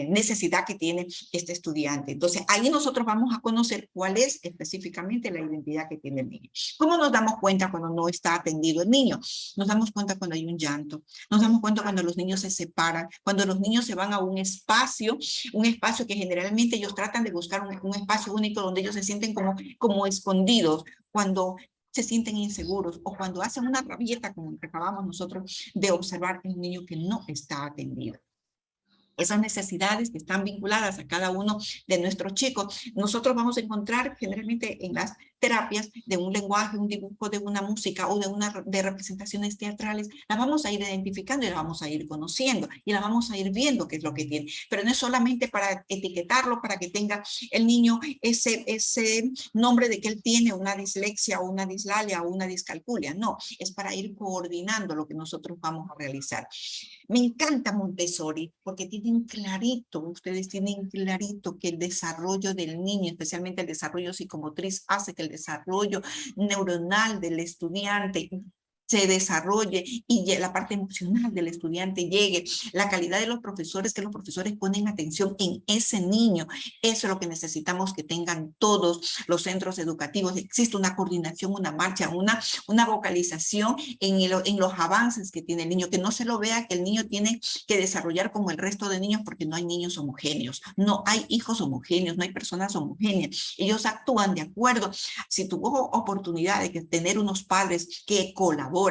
necesidad que tiene este estudiante. Entonces, ahí nosotros vamos a conocer cuál es específicamente la identidad que tiene el niño. ¿Cómo nos damos cuenta cuando no está atendido el niño? Nos damos cuenta cuando hay un llanto, nos damos cuenta cuando los niños se separan, cuando los niños se van a un espacio que generalmente ellos tratan de buscar un espacio único donde ellos se sienten como escondidos, cuando se sienten inseguros o cuando hacen una rabieta como que acabamos nosotros de observar en un niño que no está atendido. Esas necesidades que están vinculadas a cada uno de nuestros chicos, nosotros vamos a encontrar generalmente en las terapias de un lenguaje, un dibujo, de una música o de representaciones teatrales, la vamos a ir identificando y la vamos a ir conociendo y la vamos a ir viendo qué es lo que tiene. Pero no es solamente para etiquetarlo, para que tenga el niño ese nombre de que él tiene una dislexia o una dislalia o una discalculia, no, es para ir coordinando lo que nosotros vamos a realizar. Me encanta Montessori porque ustedes tienen clarito que el desarrollo del niño, especialmente el desarrollo psicomotriz, hace que el desarrollo neuronal del estudiante se desarrolle y la parte emocional del estudiante llegue, la calidad de los profesores, que los profesores ponen atención en ese niño. Eso es lo que necesitamos que tengan todos los centros educativos. Existe una coordinación, una marcha, una vocalización en los avances que tiene el niño, que no se lo vea que el niño tiene que desarrollar como el resto de niños, porque no hay niños homogéneos, no hay hijos homogéneos, no hay personas homogéneas. Ellos actúan de acuerdo. Si tuvo oportunidad de tener unos padres que colaboran,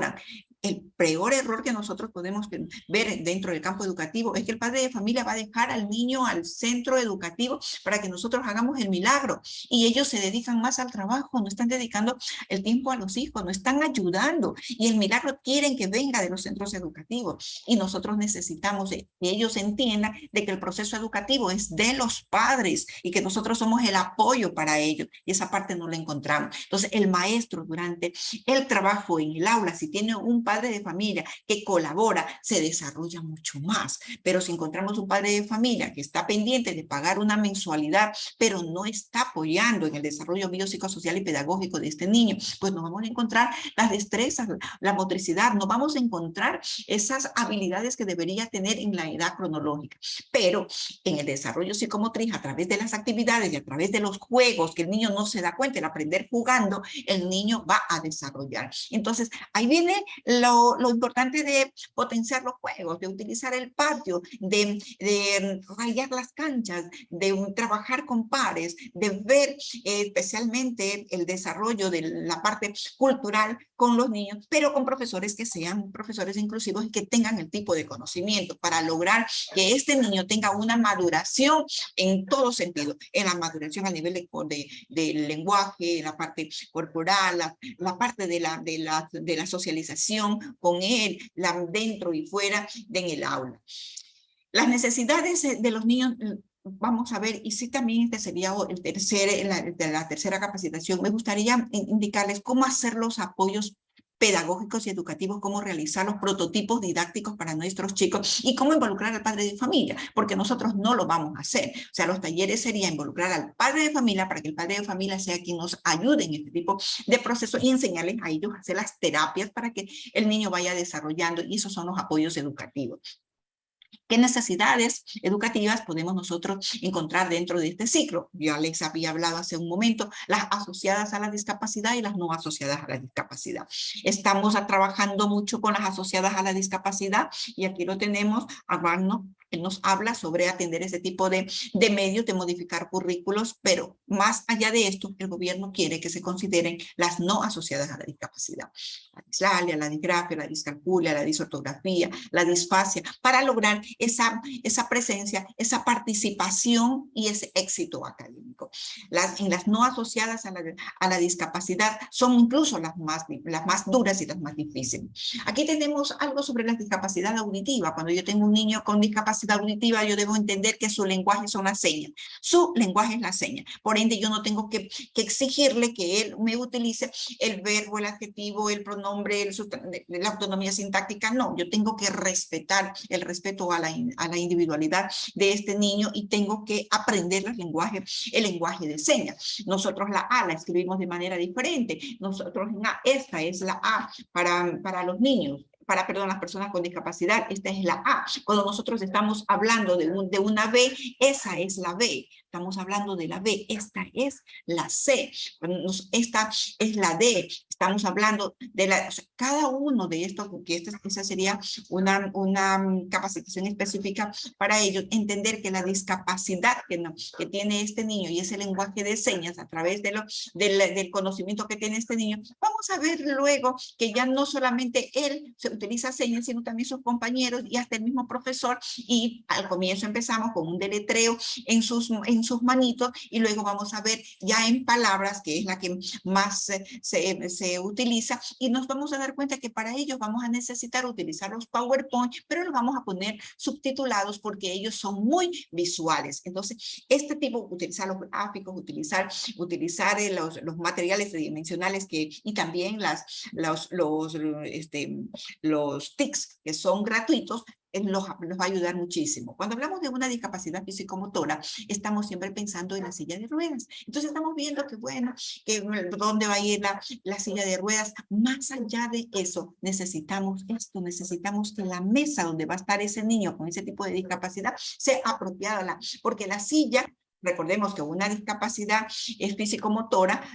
el peor error que nosotros podemos ver dentro del campo educativo es que el padre de familia va a dejar al niño al centro educativo para que nosotros hagamos el milagro y ellos se dedican más al trabajo, no están dedicando el tiempo a los hijos, no están ayudando y el milagro quieren que venga de los centros educativos y nosotros necesitamos que ellos entiendan de que el proceso educativo es de los padres y que nosotros somos el apoyo para ellos y esa parte no la encontramos. Entonces el maestro durante el trabajo en el aula, si tiene un padre de familia que colabora, se desarrolla mucho más. Pero si encontramos un padre de familia que está pendiente de pagar una mensualidad, pero no está apoyando en el desarrollo biopsicosocial y pedagógico de este niño, pues no vamos a encontrar las destrezas, la motricidad, no vamos a encontrar esas habilidades que debería tener en la edad cronológica. Pero en el desarrollo psicomotriz, a través de las actividades y a través de los juegos, que el niño no se da cuenta, el aprender jugando, el niño va a desarrollar. Entonces, ahí viene lo importante de potenciar los juegos, de utilizar el patio, de rayar las canchas, de trabajar con pares, de ver especialmente el desarrollo de la parte cultural con los niños, pero con profesores que sean profesores inclusivos y que tengan el tipo de conocimiento para lograr que este niño tenga una maduración en todo sentido, en la maduración a nivel del lenguaje, la parte corporal, la parte de la socialización con él, dentro y fuera en el aula. Las necesidades de los niños, vamos a ver, y sí también este sería la tercera capacitación, me gustaría indicarles cómo hacer los apoyos pedagógicos y educativos, cómo realizar los prototipos didácticos para nuestros chicos y cómo involucrar al padre de familia, porque nosotros no lo vamos a hacer. O sea, los talleres sería involucrar al padre de familia para que el padre de familia sea quien nos ayude en este tipo de procesos y enseñarles a ellos a hacer las terapias para que el niño vaya desarrollando, y esos son los apoyos educativos. ¿Qué necesidades educativas podemos nosotros encontrar dentro de este ciclo? Ya les había hablado hace un momento, las asociadas a la discapacidad y las no asociadas a la discapacidad. Estamos trabajando mucho con las asociadas a la discapacidad y aquí lo tenemos, Armando, que nos habla sobre atender ese tipo de medios, de modificar currículos, pero más allá de esto, el gobierno quiere que se consideren las no asociadas a la discapacidad. La dislalia, la disgrafia, la discalculia, la disortografía, la disfasia, para lograr esa presencia, esa participación y ese éxito académico. En las no asociadas a la discapacidad son incluso las más duras y las más difíciles. Aquí tenemos algo sobre la discapacidad auditiva. Cuando yo tengo un niño con discapacidad auditiva, yo debo entender que su lenguaje son las señas. Su lenguaje es la seña. Por ende, yo no tengo que exigirle que él me utilice el verbo, el adjetivo, el pronombre, la autonomía sintáctica. No, yo tengo que respetar el respeto a la individualidad de este niño y tengo que aprender el lenguaje de señas. Nosotros la A la escribimos de manera diferente. Nosotros esta es la A para los niños. Perdón, las personas con discapacidad, esta es la A. Cuando nosotros estamos hablando de una B, esa es la B. Estamos hablando de la B, esta es la C. Esta es la D. Estamos hablando de cada uno de estos, porque esa sería una capacitación específica para ellos, entender que la discapacidad que tiene este niño y ese lenguaje de señas a través del conocimiento que tiene este niño, vamos a ver luego que ya no solamente él se utiliza señas, sino también sus compañeros y hasta el mismo profesor, y al comienzo empezamos con un deletreo en sus manitos y luego vamos a ver ya en palabras, que es la que más se utiliza, y nos vamos a dar cuenta que para ellos vamos a necesitar utilizar los PowerPoint, pero los vamos a poner subtitulados porque ellos son muy visuales. Entonces, este tipo, utilizar los gráficos, utilizar los materiales tridimensionales y también los TICs que son gratuitos, nos va a ayudar muchísimo. Cuando hablamos de una discapacidad físico-motora, estamos siempre pensando en la silla de ruedas. Entonces estamos viendo que, bueno, que dónde va a ir la silla de ruedas. Más allá de eso, necesitamos que la mesa donde va a estar ese niño con ese tipo de discapacidad sea apropiada, porque la silla, recordemos que una discapacidad es físico-motora,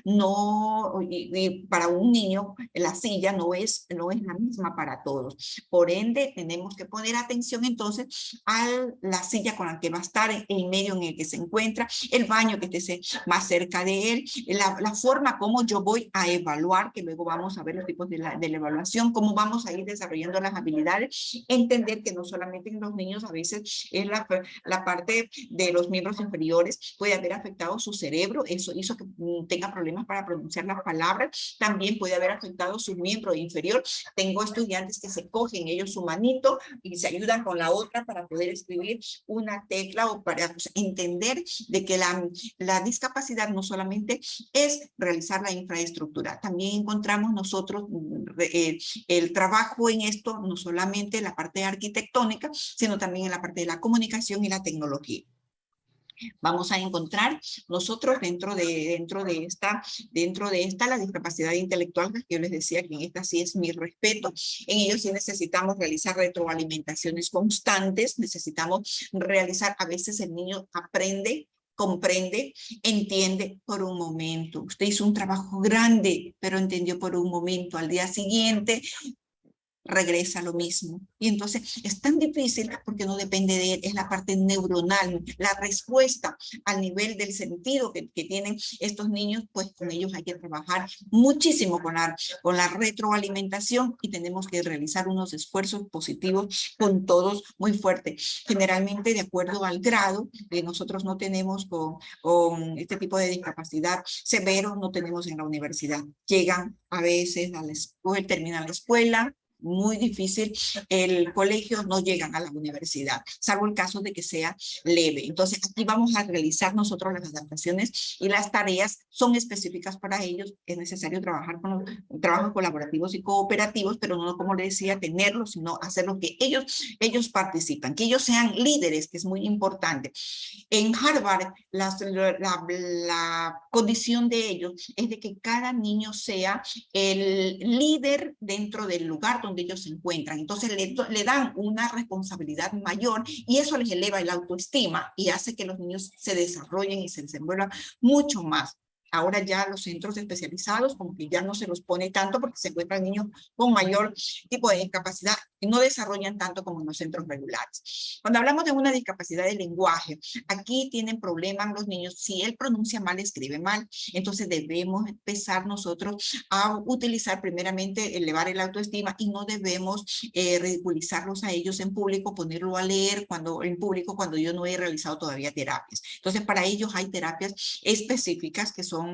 y para un niño la silla no es la misma para todos. Por ende, tenemos que poner atención entonces a la silla con la que va a estar, el medio en el que se encuentra, el baño que esté más cerca de él, la forma como yo voy a evaluar, que luego vamos a ver los tipos de la evaluación, cómo vamos a ir desarrollando las habilidades, entender que no solamente en los niños a veces es la parte de los miembros inferiores, vocales, puede haber afectado su cerebro, eso hizo que tenga problemas para pronunciar las palabras, también puede haber afectado su miembro inferior. Tengo estudiantes que se cogen ellos su manito y se ayudan con la otra para poder escribir una tecla o para entender de que la discapacidad no solamente es realizar la infraestructura, también encontramos nosotros el trabajo en esto, no solamente en la parte arquitectónica, sino también en la parte de la comunicación y la tecnología. Vamos a encontrar nosotros dentro de esta la discapacidad intelectual, que yo les decía que en esta sí es mi respeto. En ellos sí necesitamos realizar retroalimentaciones constantes, necesitamos realizar, a veces el niño aprende, comprende, entiende por un momento. Usted hizo un trabajo grande, pero entendió por un momento. Al día siguiente regresa lo mismo. Y entonces es tan difícil porque no depende de él, es la parte neuronal, la respuesta al nivel del sentido que tienen estos niños, pues con ellos hay que trabajar muchísimo con la retroalimentación y tenemos que realizar unos esfuerzos positivos con todos muy fuertes. Generalmente de acuerdo al grado que nosotros no tenemos con este tipo de discapacidad severo, no tenemos en la universidad. Llegan a veces a la escuela, terminan la escuela, muy difícil, el colegio, no llegan a la universidad, salvo el caso de que sea leve. Entonces aquí vamos a realizar nosotros las adaptaciones y las tareas son específicas para ellos. Es necesario trabajar con los trabajos colaborativos y cooperativos, pero no, como les decía, tenerlos, sino hacer lo que ellos participan, que ellos sean líderes, que es muy importante. En Harvard, la condición de ellos es de que cada niño sea el líder dentro del lugar donde ellos se encuentran. Entonces le dan una responsabilidad mayor y eso les eleva la autoestima y hace que los niños se desarrollen y se desenvuelvan mucho más. Ahora ya los centros especializados como que ya no se los pone tanto porque se encuentran niños con mayor tipo de discapacidad y no desarrollan tanto como en los centros regulares. Cuando hablamos de una discapacidad de lenguaje, aquí tienen problemas los niños. Si él pronuncia mal, escribe mal. Entonces debemos empezar nosotros a utilizar primeramente, elevar el autoestima y no debemos ridiculizarlos a ellos en público, ponerlo a leer en público cuando yo no he realizado todavía terapias. Entonces para ellos hay terapias específicas que son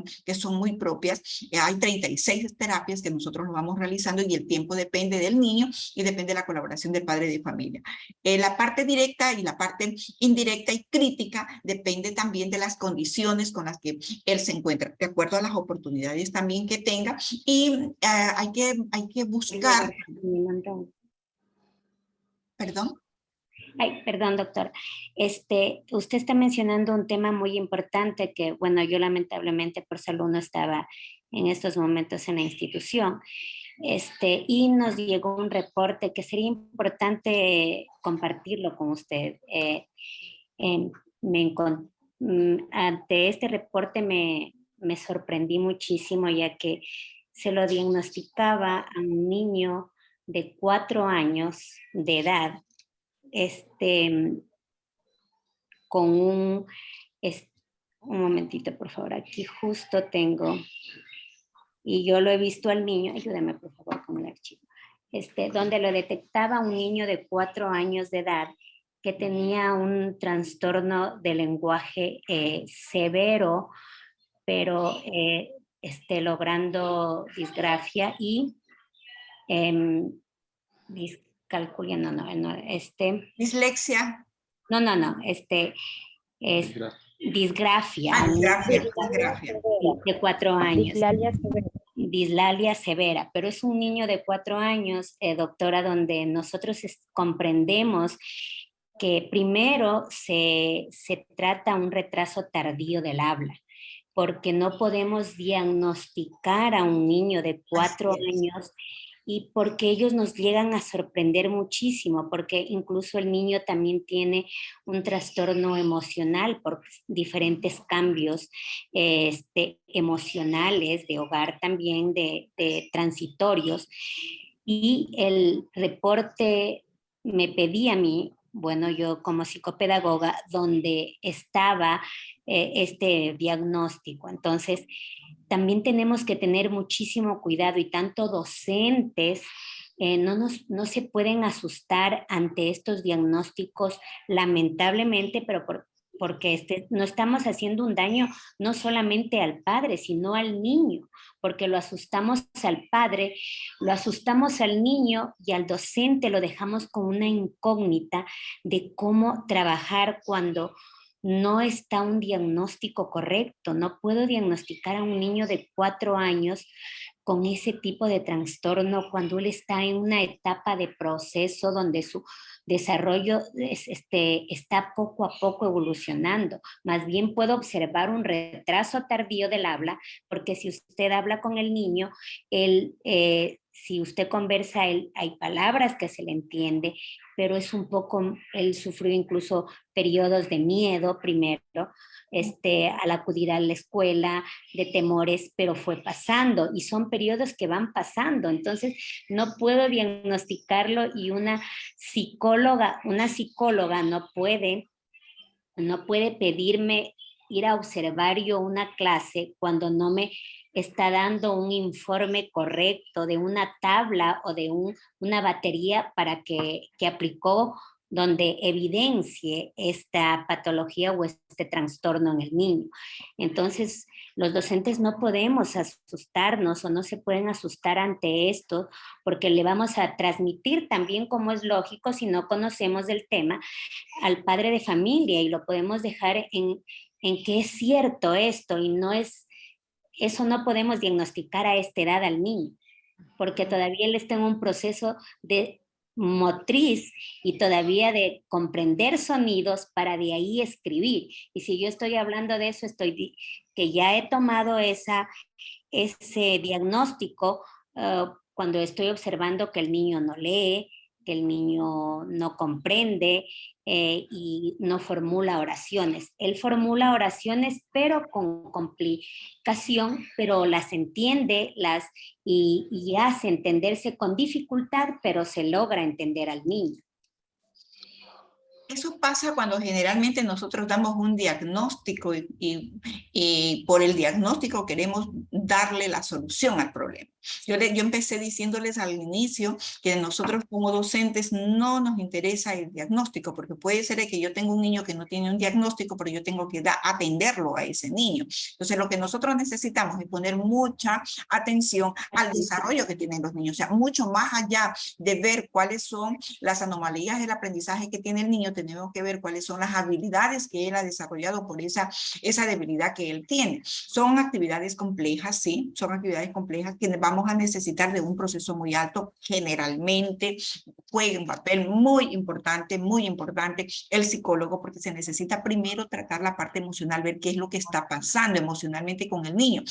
muy propias. Hay 36 terapias que nosotros lo vamos realizando y el tiempo depende del niño y depende de la colaboración del padre de familia. La parte directa y la parte indirecta y crítica depende también de las condiciones con las que él se encuentra, de acuerdo a las oportunidades también que tenga y hay que buscar. ¿Perdón? Ay, perdón, doctor. Usted está mencionando un tema muy importante que, bueno, yo lamentablemente por salud no estaba en estos momentos en la institución. Y nos llegó un reporte que sería importante compartirlo con usted. Ante este reporte me sorprendí muchísimo, ya que se lo diagnosticaba a un niño de 4 años de edad, con un momentito, por favor, aquí justo tengo, y yo lo he visto al niño, ayúdame por favor con el archivo, donde lo detectaba un niño de 4 años de edad que tenía un trastorno de lenguaje severo, pero logrando disgrafia y discalculia, Dislexia. No, es disgrafia. Disgrafia. De 4 años. Dislalia severa, pero es un niño de 4 años, doctora, donde nosotros comprendemos que primero se trata un retraso tardío del habla, porque no podemos diagnosticar a un niño de 4 años y porque ellos nos llegan a sorprender muchísimo, porque incluso el niño también tiene un trastorno emocional por diferentes cambios emocionales de hogar también, de transitorios. Y el reporte me pedía a mí, bueno, yo como psicopedagoga, donde estaba este diagnóstico. Entonces, también tenemos que tener muchísimo cuidado y tanto docentes no se pueden asustar ante estos diagnósticos, lamentablemente, pero porque no estamos haciendo un daño no solamente al padre, sino al niño, porque lo asustamos al padre, lo asustamos al niño y al docente lo dejamos con una incógnita de cómo trabajar cuando no está un diagnóstico correcto. No puedo diagnosticar a un niño de 4 años con ese tipo de trastorno cuando él está en una etapa de proceso donde su desarrollo está poco a poco evolucionando. Más bien puedo observar un retraso tardío del habla, porque si usted habla con el niño, si usted conversa, hay palabras que se le entiende, pero es un poco, él sufrió incluso periodos de miedo primero, al acudir a la escuela, de temores, pero fue pasando y son periodos que van pasando. Entonces, no puedo diagnosticarlo y una psicóloga no puede pedirme ir a observar yo una clase cuando no me está dando un informe correcto de una tabla o de una batería para que aplicó donde evidencie esta patología o este trastorno en el niño. Entonces, los docentes no podemos asustarnos o no se pueden asustar ante esto porque le vamos a transmitir también, como es lógico, si no conocemos del tema, al padre de familia y lo podemos dejar en que es cierto esto y eso no podemos diagnosticar a esta edad al niño, porque todavía él está en un proceso de motriz y todavía de comprender sonidos para de ahí escribir. Y si yo estoy hablando de eso, que ya he tomado ese diagnóstico cuando estoy observando que el niño no lee, que el niño no comprende y no formula oraciones. Él formula oraciones, pero con complicación, pero las entiende y hace entenderse con dificultad, pero se logra entender al niño. Eso pasa cuando generalmente nosotros damos un diagnóstico y por el diagnóstico queremos darle la solución al problema. Yo empecé diciéndoles al inicio que nosotros como docentes no nos interesa el diagnóstico, porque puede ser que yo tenga un niño que no tiene un diagnóstico, pero yo tengo que atenderlo a ese niño. Entonces lo que nosotros necesitamos es poner mucha atención al desarrollo que tienen los niños, o sea, mucho más allá de ver cuáles son las anomalías del aprendizaje que tiene el niño, tenemos que ver cuáles son las habilidades que él ha desarrollado por esa debilidad que él tiene. Son actividades complejas, sí, son actividades complejas que vamos a necesitar de un proceso muy alto. Generalmente juega un papel muy importante el psicólogo, porque se necesita primero tratar la parte emocional, ver qué es lo que está pasando emocionalmente con el niño.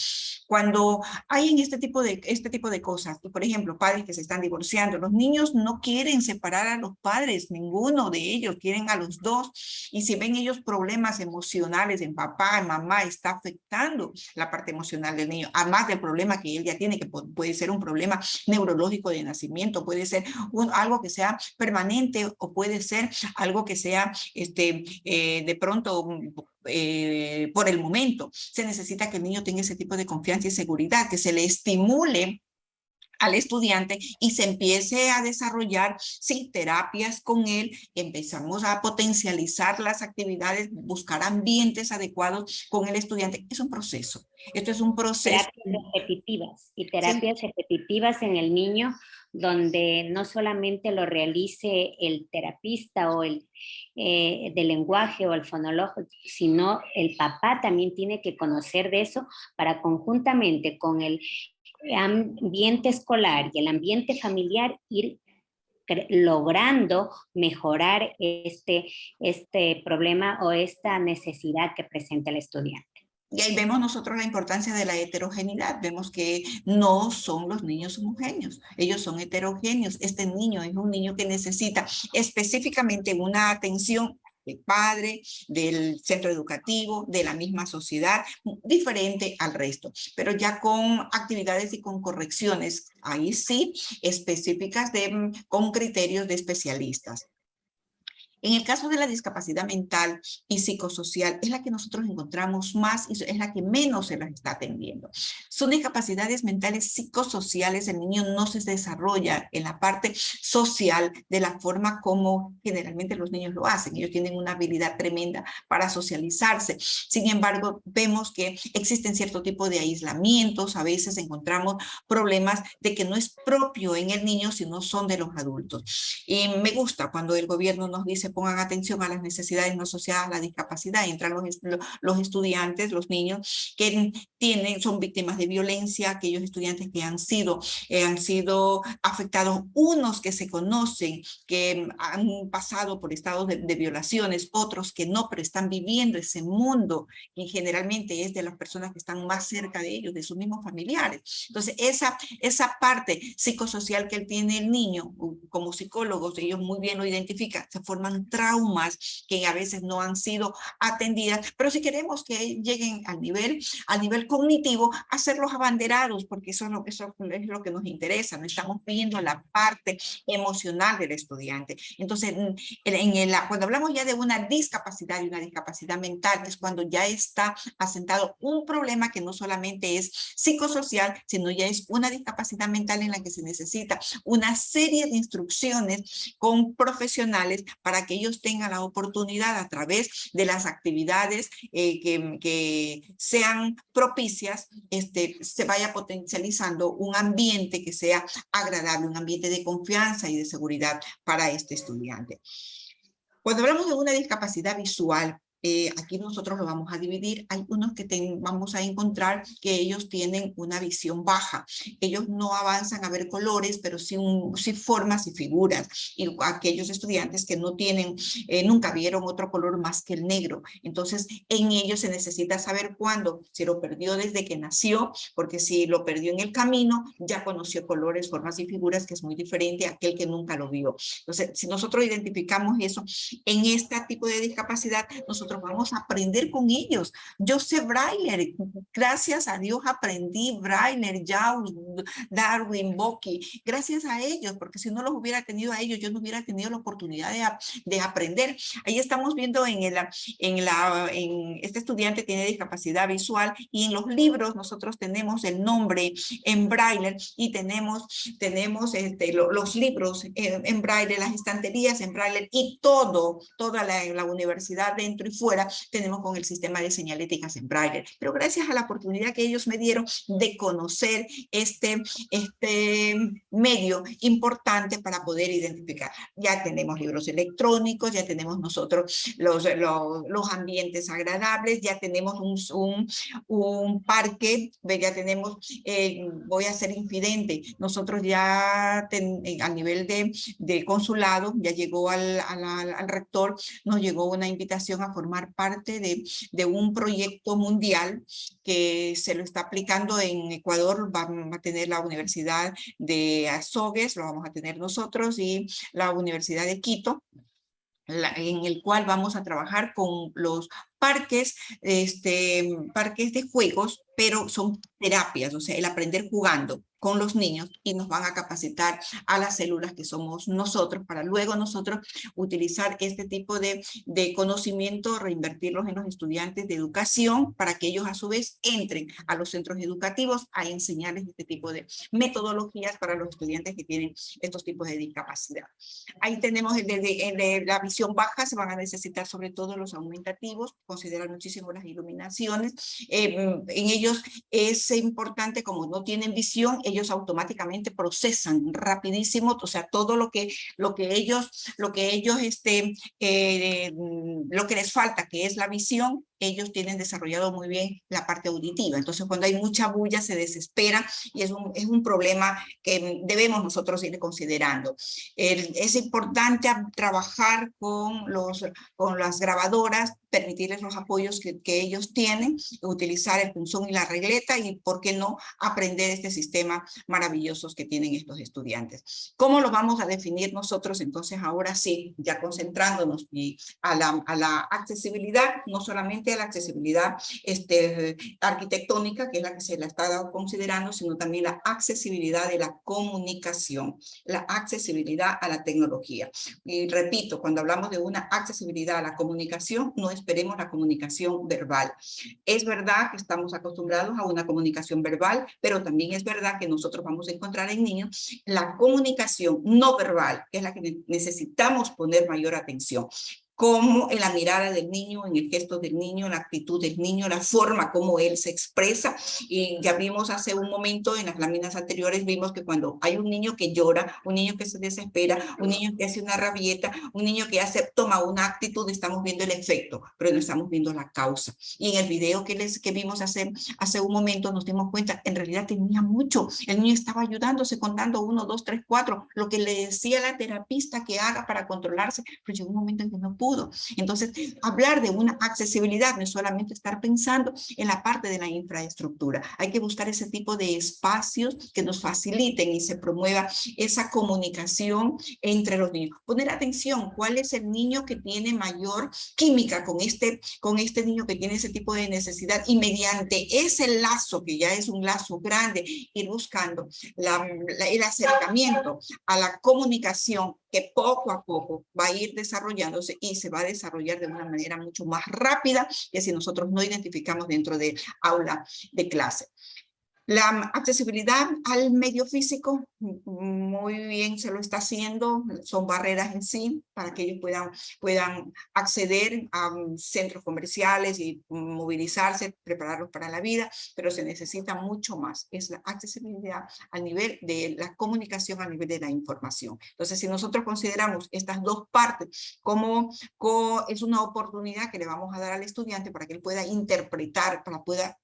Cuando hay en este tipo de cosas, por ejemplo, padres que se están divorciando, los niños no quieren separar a los padres, ninguno de ellos, quieren a los dos, y si ven ellos problemas emocionales en papá, en mamá, está afectando la parte emocional del niño, además del problema que él ya tiene, que puede ser un problema neurológico de nacimiento, puede ser algo que sea permanente o puede ser algo que sea de pronto por el momento. Se necesita que el niño tenga ese tipo de confianza y seguridad, que se le estimule al estudiante y se empiece a desarrollar, sí, terapias con él, empezamos a potencializar las actividades, buscar ambientes adecuados con el estudiante. Es un proceso. Esto es un proceso. Terapias repetitivas en el niño, donde no solamente lo realice el terapista o el del lenguaje o el fonólogo, sino el papá también tiene que conocer de eso para conjuntamente con el ambiente escolar y el ambiente familiar ir logrando mejorar este problema o esta necesidad que presenta el estudiante. Y ahí vemos nosotros la importancia de la heterogeneidad. Vemos que no son los niños homogéneos, ellos son heterogéneos. Este niño es un niño que necesita específicamente una atención del padre, del centro educativo, de la misma sociedad, diferente al resto, pero ya con actividades y con correcciones, ahí sí, específicas con criterios de especialistas. En el caso de la discapacidad mental y psicosocial, es la que nosotros encontramos más y es la que menos se las está atendiendo. Son discapacidades mentales psicosociales, el niño no se desarrolla en la parte social de la forma como generalmente los niños lo hacen. Ellos tienen una habilidad tremenda para socializarse. Sin embargo, vemos que existen cierto tipo de aislamientos, a veces encontramos problemas de que no es propio en el niño, sino son de los adultos. Y me gusta cuando el gobierno nos dice pongan atención a las necesidades no asociadas a la discapacidad. Entran los estudiantes, los niños que son víctimas de violencia, aquellos estudiantes que han sido afectados, unos que se conocen, que han pasado por estados de violaciones, otros que no, pero están viviendo ese mundo que generalmente es de las personas que están más cerca de ellos, de sus mismos familiares. Entonces, esa parte psicosocial que tiene el niño, como psicólogos, ellos muy bien lo identifican, se forman traumas que a veces no han sido atendidas, pero si queremos que lleguen al nivel cognitivo, hacerlos abanderados, porque eso es lo que nos interesa, no estamos viendo la parte emocional del estudiante. Entonces, cuando hablamos ya de una discapacidad y una discapacidad mental, es cuando ya está asentado un problema que no solamente es psicosocial, sino ya es una discapacidad mental en la que se necesita una serie de instrucciones con profesionales para que ellos tengan la oportunidad a través de las actividades que sean propicias, se vaya potencializando un ambiente que sea agradable, un ambiente de confianza y de seguridad para este estudiante. Cuando hablamos de una discapacidad visual, aquí nosotros lo vamos a dividir. Hay unos que vamos a encontrar que ellos tienen una visión baja. Ellos no avanzan a ver colores, pero sí formas y figuras. Y aquellos estudiantes que no tienen, nunca vieron otro color más que el negro. Entonces, en ellos se necesita saber cuándo, si lo perdió desde que nació, porque si lo perdió en el camino, ya conoció colores, formas y figuras, que es muy diferente a aquel que nunca lo vio. Entonces, si nosotros identificamos eso, en este tipo de discapacidad, nosotros vamos a aprender con ellos. Yo sé Braille, gracias a Dios aprendí Braille, Darwin, Boki, gracias a ellos, porque si no los hubiera tenido a ellos, yo no hubiera tenido la oportunidad de aprender. Ahí estamos viendo este estudiante tiene discapacidad visual y en los libros nosotros tenemos el nombre en Braille y tenemos los libros en Braille, las estanterías en Braille y toda la universidad dentro y fuera tenemos con el sistema de señaléticas en Braille. Pero gracias a la oportunidad que ellos me dieron de conocer este medio importante para poder identificar. Ya tenemos libros electrónicos, ya tenemos nosotros los ambientes agradables, ya tenemos un parque, ya tenemos, voy a ser infidente, nosotros ya a nivel de consulado, ya llegó al rector, nos llegó una invitación a formar parte de un proyecto mundial que se lo está aplicando en Ecuador. Va a tener la Universidad de Azogues, lo vamos a tener nosotros, y la Universidad de Quito, en el cual vamos a trabajar con los parques de juegos, pero son terapias, o sea, el aprender jugando con los niños y nos van a capacitar a las células que somos nosotros para luego nosotros utilizar este tipo de conocimiento, reinvertirlos en los estudiantes de educación para que ellos a su vez entren a los centros educativos a enseñarles este tipo de metodologías para los estudiantes que tienen estos tipos de discapacidad. Ahí tenemos el de la visión baja, se van a necesitar sobre todo los aumentativos, considerar muchísimo las iluminaciones. En ellos es importante, como no tienen visión, ellos automáticamente procesan rapidísimo, o sea, todo lo que les falta, que es la visión, ellos tienen desarrollado muy bien la parte auditiva. Entonces, cuando hay mucha bulla, se desespera y es un problema que debemos nosotros ir considerando. Es importante trabajar con las grabadoras, permitirles los apoyos que ellos tienen, utilizar el punzón y la regleta y, ¿por qué no?, aprender este sistema maravilloso que tienen estos estudiantes. ¿Cómo lo vamos a definir nosotros? Entonces, ahora sí, ya concentrándonos a la accesibilidad, no solamente solamente la accesibilidad arquitectónica, que es la que se la está considerando, sino también la accesibilidad de la comunicación, la accesibilidad a la tecnología. Y repito, cuando hablamos de una accesibilidad a la comunicación, no esperemos la comunicación verbal. Es verdad que estamos acostumbrados a una comunicación verbal, pero también es verdad que nosotros vamos a encontrar en niños la comunicación no verbal, que es la que necesitamos poner mayor atención. Como en la mirada del niño, en el gesto del niño, la actitud del niño, la forma como él se expresa. Y ya vimos hace un momento en las láminas anteriores, vimos que cuando hay un niño que llora, un niño que se desespera, un niño que hace una rabieta, un niño que toma una actitud, estamos viendo el efecto, pero no estamos viendo la causa. Y en el video que vimos hace un momento nos dimos cuenta, en realidad tenía mucho. El niño estaba ayudándose, contando 1, 2, 3, 4, lo que le decía la terapista que haga para controlarse, pero llegó un momento en que no pudo. Entonces, hablar de una accesibilidad no es solamente estar pensando en la parte de la infraestructura. Hay que buscar ese tipo de espacios que nos faciliten y se promueva esa comunicación entre los niños. Poner atención, ¿cuál es el niño que tiene mayor química con este niño que tiene ese tipo de necesidad? Y mediante ese lazo, que ya es un lazo grande, ir buscando el acercamiento a la comunicación que poco a poco va a ir desarrollándose y se va a desarrollar de una manera mucho más rápida que si nosotros no identificamos dentro del aula de clase. La accesibilidad al medio físico, muy bien se lo está haciendo, son barreras en sí para que ellos puedan acceder a centros comerciales y movilizarse, prepararlos para la vida, pero se necesita mucho más, es la accesibilidad al nivel de la comunicación, al nivel de la información. Entonces, si nosotros consideramos estas dos partes como es una oportunidad que le vamos a dar al estudiante para que él pueda interpretar,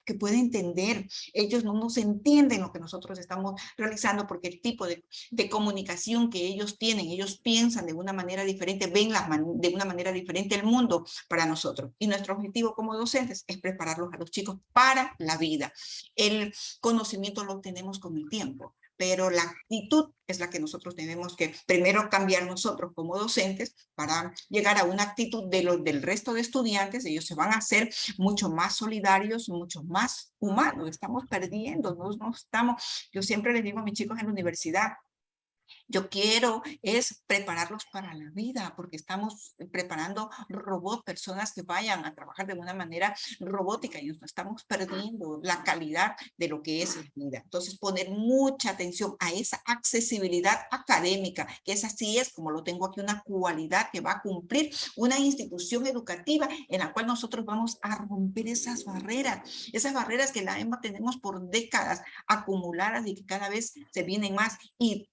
que pueda entender, ellos no nos entienden lo que nosotros estamos realizando porque el tipo de comunicación que ellos tienen, ellos piensan de una manera diferente, ven de una manera diferente el mundo para nosotros. Y nuestro objetivo como docentes es prepararlos a los chicos para la vida. El conocimiento lo obtenemos con el tiempo, pero la actitud es la que nosotros tenemos que primero cambiar nosotros como docentes para llegar a una actitud del resto de estudiantes. Ellos se van a hacer mucho más solidarios, mucho más humanos. Estamos perdiendo, no estamos. Yo siempre les digo a mis chicos en la universidad, yo quiero es prepararlos para la vida, porque estamos preparando robots, personas que vayan a trabajar de una manera robótica y nos estamos perdiendo la calidad de lo que es la vida. Entonces, poner mucha atención a esa accesibilidad académica, que esa sí es, como lo tengo aquí, una cualidad que va a cumplir una institución educativa en la cual nosotros vamos a romper esas barreras que la EMA tenemos por décadas acumuladas y que cada vez se vienen más. Y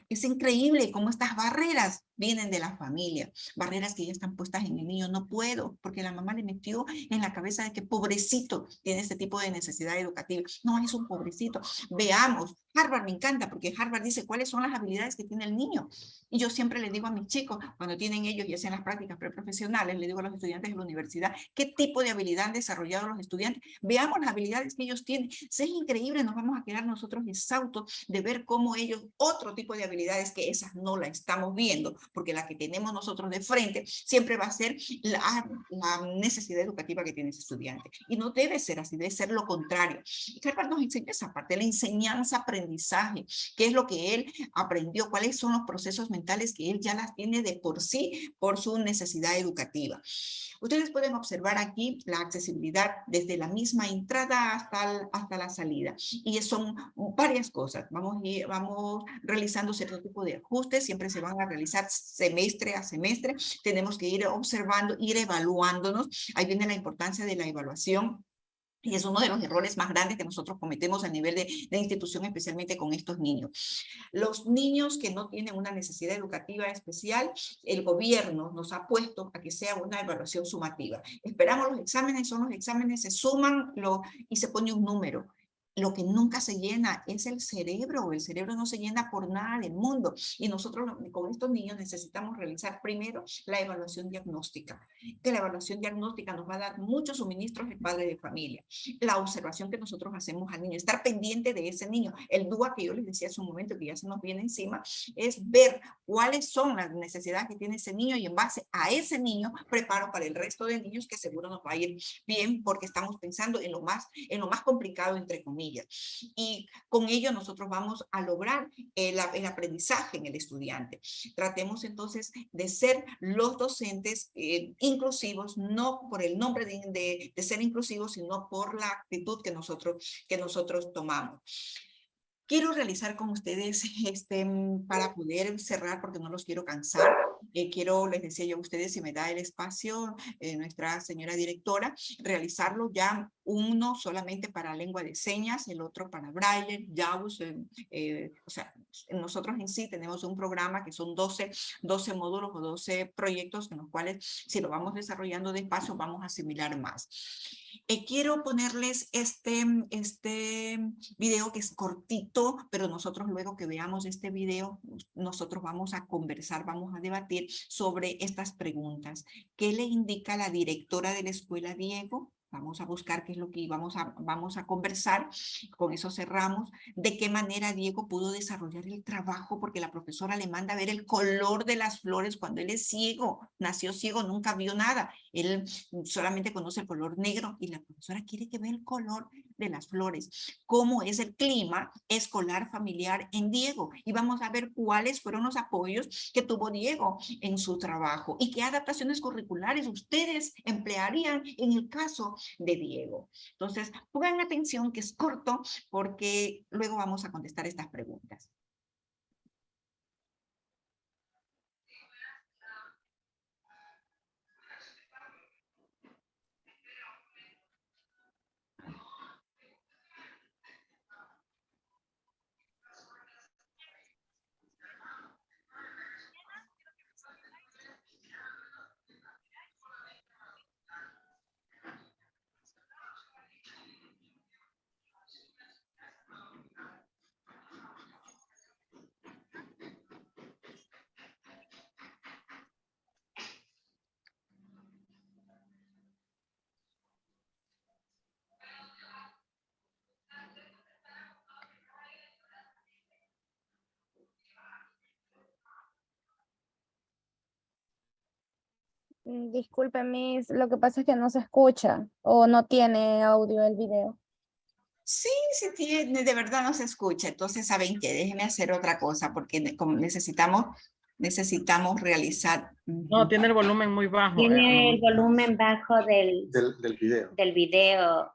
es increíble cómo estas barreras vienen de la familia, barreras que ya están puestas en el niño. No puedo, porque la mamá le metió en la cabeza de que pobrecito tiene este tipo de necesidad educativa. No es un pobrecito. Veamos, Harvard me encanta porque Harvard dice cuáles son las habilidades que tiene el niño. Y yo siempre les digo a mis chicos, cuando tienen ellos y hacen las prácticas preprofesionales, les digo a los estudiantes de la universidad, ¿qué tipo de habilidad han desarrollado los estudiantes? Veamos las habilidades que ellos tienen. Es increíble, nos vamos a quedar nosotros exhaustos de ver cómo ellos, otro tipo de habilidades que esas no la estamos viendo, porque la que tenemos nosotros de frente siempre va a ser la necesidad educativa que tiene ese estudiante. Y no debe ser así, debe ser lo contrario. Y Harvard nos enseña esa parte, la enseñanza-aprendizaje, qué es lo que él aprendió, cuáles son los procesos mentales que él ya las tiene de por sí, por su necesidad educativa. Ustedes pueden observar aquí la accesibilidad desde la misma entrada hasta la salida. Y son varias cosas. Vamos realizando cierto tipo de ajustes, siempre se van a realizar semestre a semestre. Tenemos que ir observando, ir evaluándonos. Ahí viene la importancia de la evaluación. Y es uno de los errores más grandes que nosotros cometemos a nivel de institución, especialmente con estos niños. Los niños que no tienen una necesidad educativa especial, el gobierno nos ha puesto a que sea una evaluación sumativa. Esperamos los exámenes, son los exámenes, se suman y se pone un número. lo que nunca se llena es el cerebro no se llena por nada del mundo, y nosotros con estos niños necesitamos realizar primero la evaluación diagnóstica, que la evaluación diagnóstica nos va a dar muchos suministros de padre de familia, la observación que nosotros hacemos al niño, estar pendiente de ese niño, el DUA que yo les decía hace un momento que ya se nos viene encima, es ver cuáles son las necesidades que tiene ese niño, y en base a ese niño preparo para el resto de niños, que seguro nos va a ir bien, porque estamos pensando en lo más complicado, entre comillas. Y con ello nosotros vamos a lograr el aprendizaje en el estudiante. Tratemos entonces de ser los docentes inclusivos, no por el nombre de ser inclusivos, sino por la actitud que nosotros tomamos. Quiero realizar con ustedes, para poder cerrar, porque no los quiero cansar, les decía yo a ustedes, si me da el espacio, nuestra señora directora, realizarlo ya uno solamente para lengua de señas, el otro para braille, JAWS, o sea, nosotros en sí tenemos un programa que son 12 módulos o 12 proyectos en los cuales, si lo vamos desarrollando despacio, vamos a asimilar más. Quiero ponerles este video que es cortito, pero nosotros luego que veamos este video, nosotros vamos a conversar, vamos a debatir sobre estas preguntas. ¿Qué le indica la directora de la escuela, Diego? Vamos a buscar qué es lo que vamos a conversar. Con eso cerramos. ¿De qué manera Diego pudo desarrollar el trabajo? Porque la profesora le manda a ver el color de las flores cuando él es ciego. Nació ciego, nunca vio nada. Él solamente conoce el color negro, y la profesora quiere que vea el color de las flores. ¿Cómo es el clima escolar familiar en Diego? Y vamos a ver cuáles fueron los apoyos que tuvo Diego en su trabajo y qué adaptaciones curriculares ustedes emplearían en el caso de Diego. Entonces, pongan atención, que es corto, porque luego vamos a contestar estas preguntas. Disculpe, Miss, lo que pasa es que no se escucha o no tiene audio el video. Sí, sí tiene, de verdad no se escucha. Entonces, ¿saben qué? Déjenme hacer otra cosa, porque como necesitamos realizar. No, tiene el volumen muy bajo. Tiene el volumen bajo del video. Del video,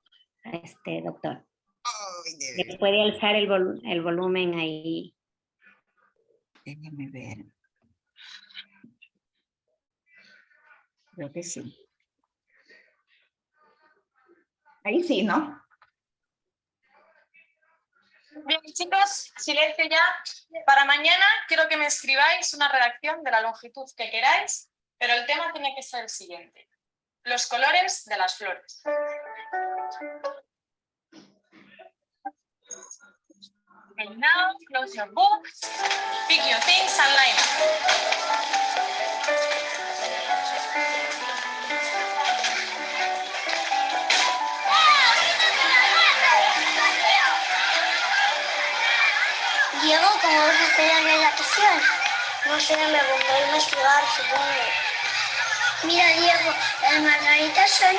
doctor. Ay, Le puede alzar el volumen ahí. déjenme ver. Creo que sí. Ahí sí, ¿no? Bien, chicos, silencio ya. Para mañana quiero que me escribáis una redacción de la longitud que queráis, pero el tema tiene que ser el siguiente: los colores de las flores. Okay, now close your book, pick your things and line up. Diego, ¿cómo vas a hacer la redacción? No sé, me pondré a investigar, supongo. Mira, Diego, las margaritas son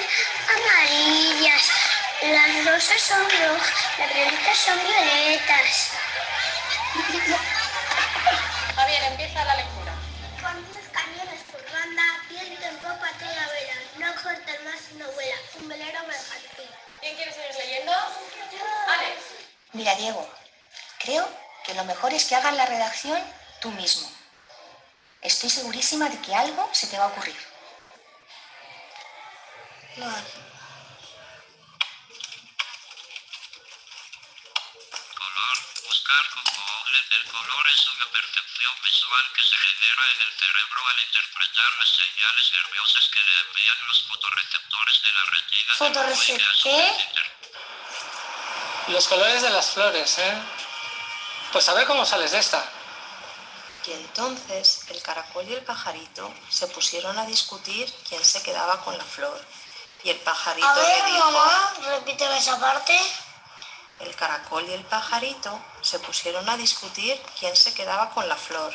amarillas, las rosas son rojas, las violetas son violetas. Javier, empieza la lectura. Con 10 cañones por banda, viento en popa a toda vela, no corta el más no vuela, un velero mercantil. ¿Quién quiere seguir leyendo? Alex. Mira, Diego, creo que lo mejor es que hagas la redacción tú mismo. Estoy segurísima de que algo se te va a ocurrir. Vale. Color. Buscar componentes del color es una percepción visual que se genera en el cerebro al interpretar las señales nerviosas que le envían los fotorreceptores de la retina. ¿Fotorreceptor? Los colores de las flores, ¿eh? Pues a ver cómo sales de esta. Y entonces el caracol y el pajarito se pusieron a discutir quién se quedaba con la flor. Y el pajarito A ver, le dijo... mamá, repíteme esa parte. El caracol y el pajarito se pusieron a discutir quién se quedaba con la flor.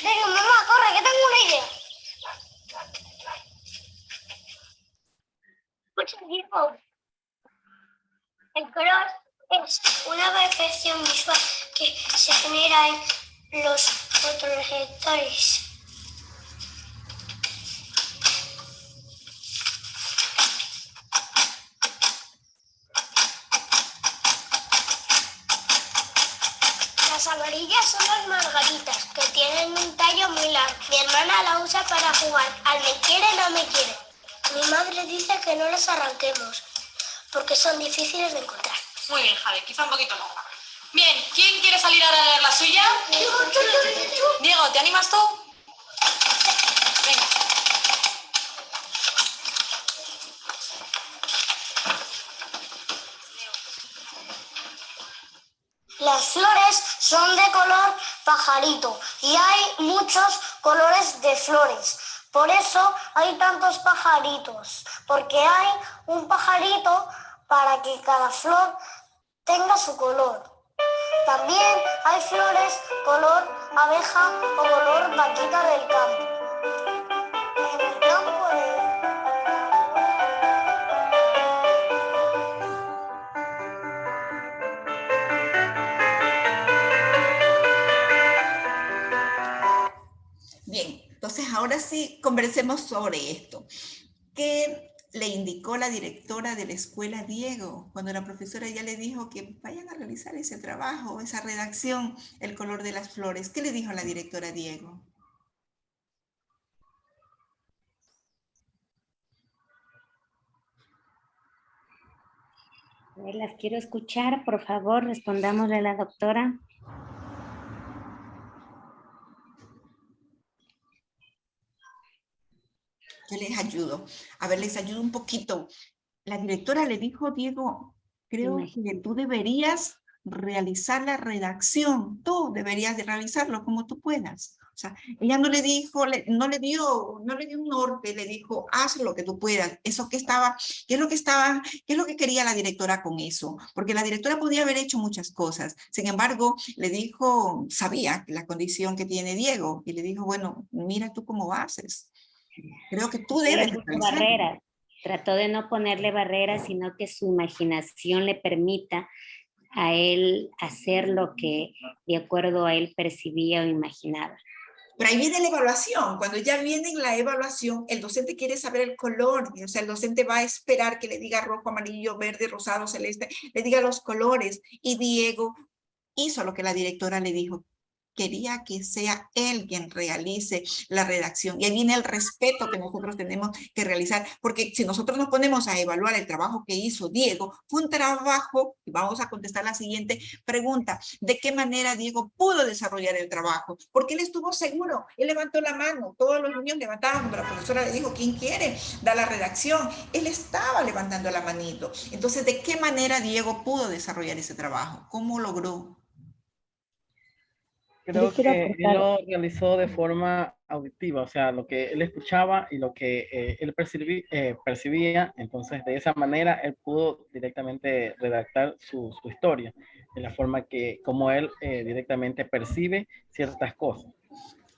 Venga, mamá, corre, que tengo una idea. Diego, el color es una perfección visual que se genera en los fotorreceptores. Las amarillas son las margaritas, que tienen un tallo muy largo. Mi hermana la usa para jugar. Al me quiere, no me quiere. Mi madre dice que no las arranquemos, porque son difíciles de encontrar. Muy bien, Javi, quizá un poquito más. Bien, ¿quién quiere salir ahora a leer la suya? Diego, ¿te animas tú? Venga. Las flores son de color pajarito y hay muchos colores de flores. Por eso hay tantos pajaritos, porque hay un pajarito para que cada flor tenga su color. También hay flores color abeja o color vaquita del campo. En el campo Bien, entonces ahora sí conversemos sobre esto. ¿Qué le indicó la directora de la escuela a Diego cuando la profesora ya le dijo que vayan a realizar ese trabajo, esa redacción, el color de las flores? ¿Qué le dijo la directora a Diego? Las quiero escuchar, por favor, respondámosle a la doctora. Yo les ayudo. A ver, les ayudo un poquito. La directora le dijo, Diego, creo que tú deberías realizar la redacción. Tú deberías de realizarlo como tú puedas. O sea, ella no le dijo, no le dio un norte, le dijo, haz lo que tú puedas. Eso que estaba, ¿qué es lo que quería la directora con eso? Porque la directora podía haber hecho muchas cosas. Sin embargo, le dijo, sabía la condición que tiene Diego y le dijo, bueno, mira tú cómo haces. Creo que tú debes realizarlo. Barreras. Trató de no ponerle barreras, sino que su imaginación le permita a él hacer lo que de acuerdo a él percibía o imaginaba. Pero ahí viene la evaluación. Cuando ya viene la evaluación, el docente quiere saber el color. O sea, el docente va a esperar que le diga rojo, amarillo, verde, rosado, celeste, le diga los colores. Y Diego hizo lo que la directora le dijo. Quería que sea él quien realice la redacción. Y ahí viene el respeto que nosotros tenemos que realizar, porque si nosotros nos ponemos a evaluar el trabajo que hizo Diego, fue un trabajo, y vamos a contestar la siguiente pregunta, ¿de qué manera Diego pudo desarrollar el trabajo? Porque él estuvo seguro, él levantó la mano, todos los niños levantaban cuando la profesora le dijo, ¿quién quiere dar la redacción? Él estaba levantando la manito. Entonces, ¿de qué manera Diego pudo desarrollar ese trabajo? ¿Cómo logró? Creo que él lo realizó de forma auditiva, o sea, lo que él escuchaba y lo que él percibía, entonces de esa manera él pudo directamente redactar su historia, de la forma que como él directamente percibe ciertas cosas.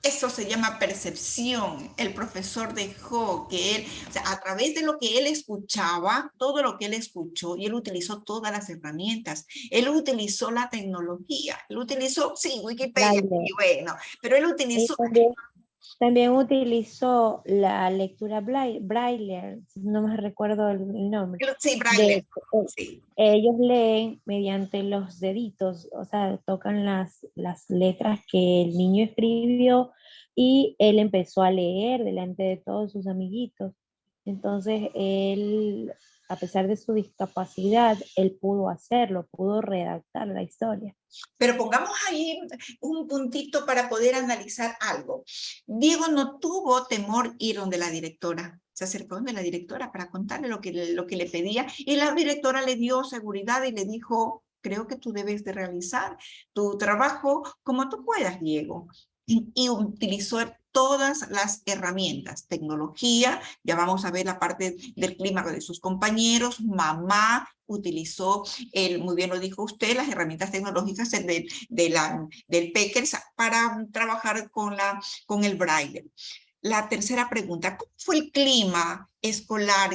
Eso se llama percepción. El profesor dejó que él, o sea, a través de lo que él escuchaba, todo lo que él escuchó, y él utilizó todas las herramientas. Él utilizó la tecnología, él utilizó, sí, Wikipedia, y bueno, pero él utilizó... También utilizó la lectura Braille, no me recuerdo el nombre. Sí, Braille. Sí. Ellos leen mediante los deditos, o sea, tocan las letras que el niño escribió y él empezó a leer delante de todos sus amiguitos. Entonces él a pesar de su discapacidad, él pudo hacerlo, pudo redactar la historia. Pero pongamos ahí un puntito para poder analizar algo. Diego no tuvo temor ir donde la directora. Se acercó donde la directora para contarle lo que le pedía, y la directora le dio seguridad y le dijo: creo que tú debes de realizar tu trabajo como tú puedas, Diego. Y utilizó todas las herramientas, tecnología, ya vamos a ver la parte del clima de sus compañeros, mamá utilizó, muy bien lo dijo usted, las herramientas tecnológicas del Peckers para trabajar con el braille. La tercera pregunta: ¿cómo fue el clima escolar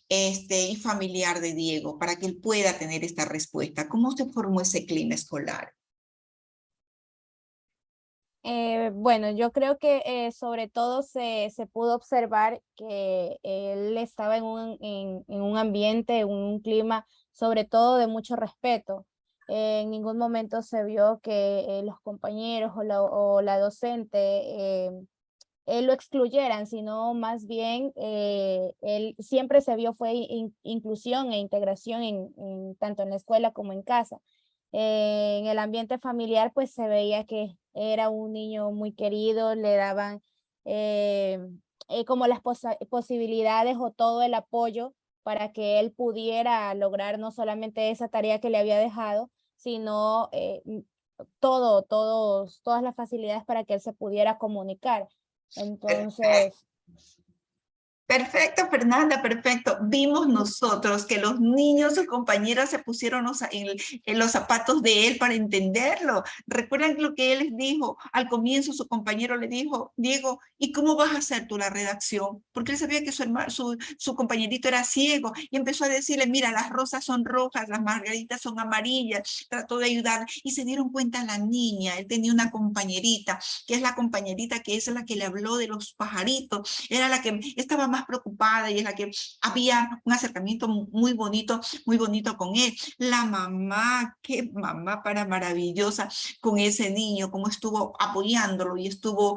y familiar de Diego para que él pueda tener esta respuesta? ¿Cómo se formó ese clima escolar? Bueno, yo creo que sobre todo se pudo observar que él estaba en un ambiente, en un clima sobre todo de mucho respeto. En ningún momento se vio que los compañeros o la docente lo excluyeran, sino más bien él siempre se vio fue inclusión e integración tanto en la escuela como en casa. En el ambiente familiar pues se veía que era un niño muy querido, le daban como las posibilidades o todo el apoyo para que él pudiera lograr no solamente esa tarea que le había dejado, sino todas las facilidades para que él se pudiera comunicar. Entonces... Perfecto, Fernanda, perfecto. Vimos nosotros que los niños, sus compañeros, se pusieron en los zapatos de él para entenderlo. ¿Recuerdan lo que él les dijo? Al comienzo su compañero le dijo: Diego, ¿y cómo vas a hacer tú la redacción? Porque él sabía que su compañerito era ciego, y empezó a decirle: mira, las rosas son rojas, las margaritas son amarillas. Trató de ayudar, y se dieron cuenta la niña. Él tenía una compañerita, que es la compañerita que es la que le habló de los pajaritos. Era la que estaba más preocupada, y es la que había un acercamiento muy bonito con él. La mamá, qué mamá para maravillosa con ese niño, cómo estuvo apoyándolo, y estuvo,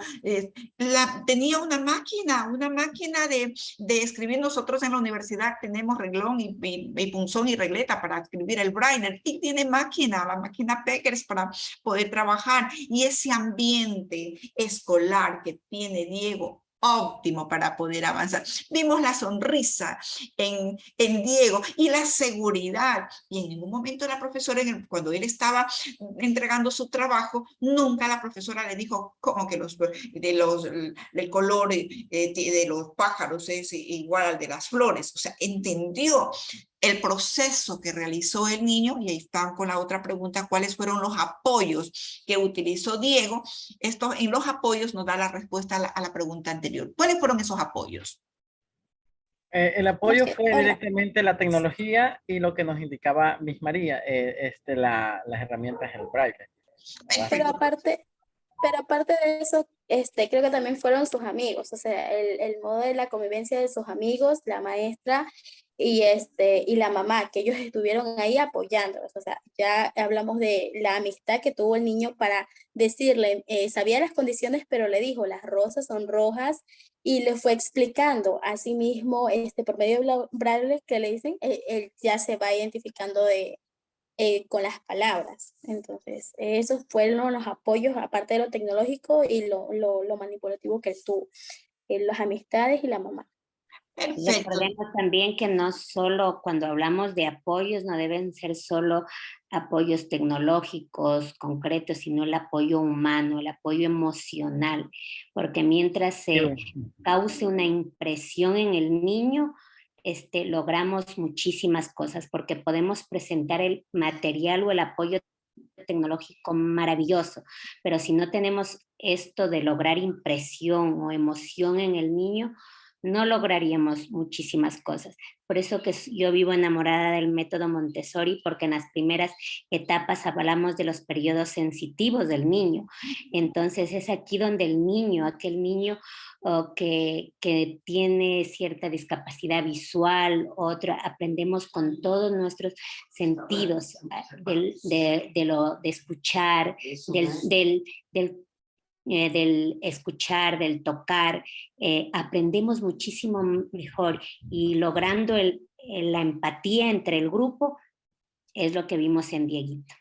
tenía una máquina de escribir. Nosotros en la universidad tenemos reglón y punzón y regleta para escribir el braille, y tiene la máquina Peckers para poder trabajar, y ese ambiente escolar que tiene Diego, óptimo para poder avanzar. Vimos la sonrisa en Diego y la seguridad, y en ningún momento la profesora, cuando él estaba entregando su trabajo, nunca la profesora le dijo como que el color de los pájaros es igual al de las flores. O sea, entendió el proceso que realizó el niño, y ahí están con la otra pregunta: ¿cuáles fueron los apoyos que utilizó Diego? Esto en los apoyos nos da la respuesta a la pregunta anterior. ¿Cuáles fueron esos apoyos? El apoyo fue directamente la tecnología y lo que nos indicaba Miss María, las herramientas del braille. Pero aparte de eso, creo que también fueron sus amigos, o sea, el modo de la convivencia de sus amigos, la maestra y la mamá, que ellos estuvieron ahí apoyándolos. O sea, ya hablamos de la amistad que tuvo el niño para decirle, sabía las condiciones, pero le dijo: las rosas son rojas, y le fue explicando. Asimismo, por medio de braille que le dicen, él ya se va identificando con las palabras. Entonces, esos fueron los apoyos, aparte de lo tecnológico y lo manipulativo que él tuvo, las amistades y la mamá. Recordemos también que no solo cuando hablamos de apoyos, no deben ser solo apoyos tecnológicos concretos, sino el apoyo humano, el apoyo emocional, porque mientras se cause una impresión en el niño, logramos muchísimas cosas, porque podemos presentar el material o el apoyo tecnológico maravilloso, pero si no tenemos esto de lograr impresión o emoción en el niño, no lograríamos muchísimas cosas. Por eso que yo vivo enamorada del método Montessori, porque en las primeras etapas hablamos de los periodos sensitivos del niño. Entonces es aquí donde aquel niño que tiene cierta discapacidad visual, aprendemos con todos nuestros sentidos, de escuchar, del escuchar, del tocar, aprendemos muchísimo mejor, y logrando la empatía entre el grupo, es lo que vimos en Dieguito.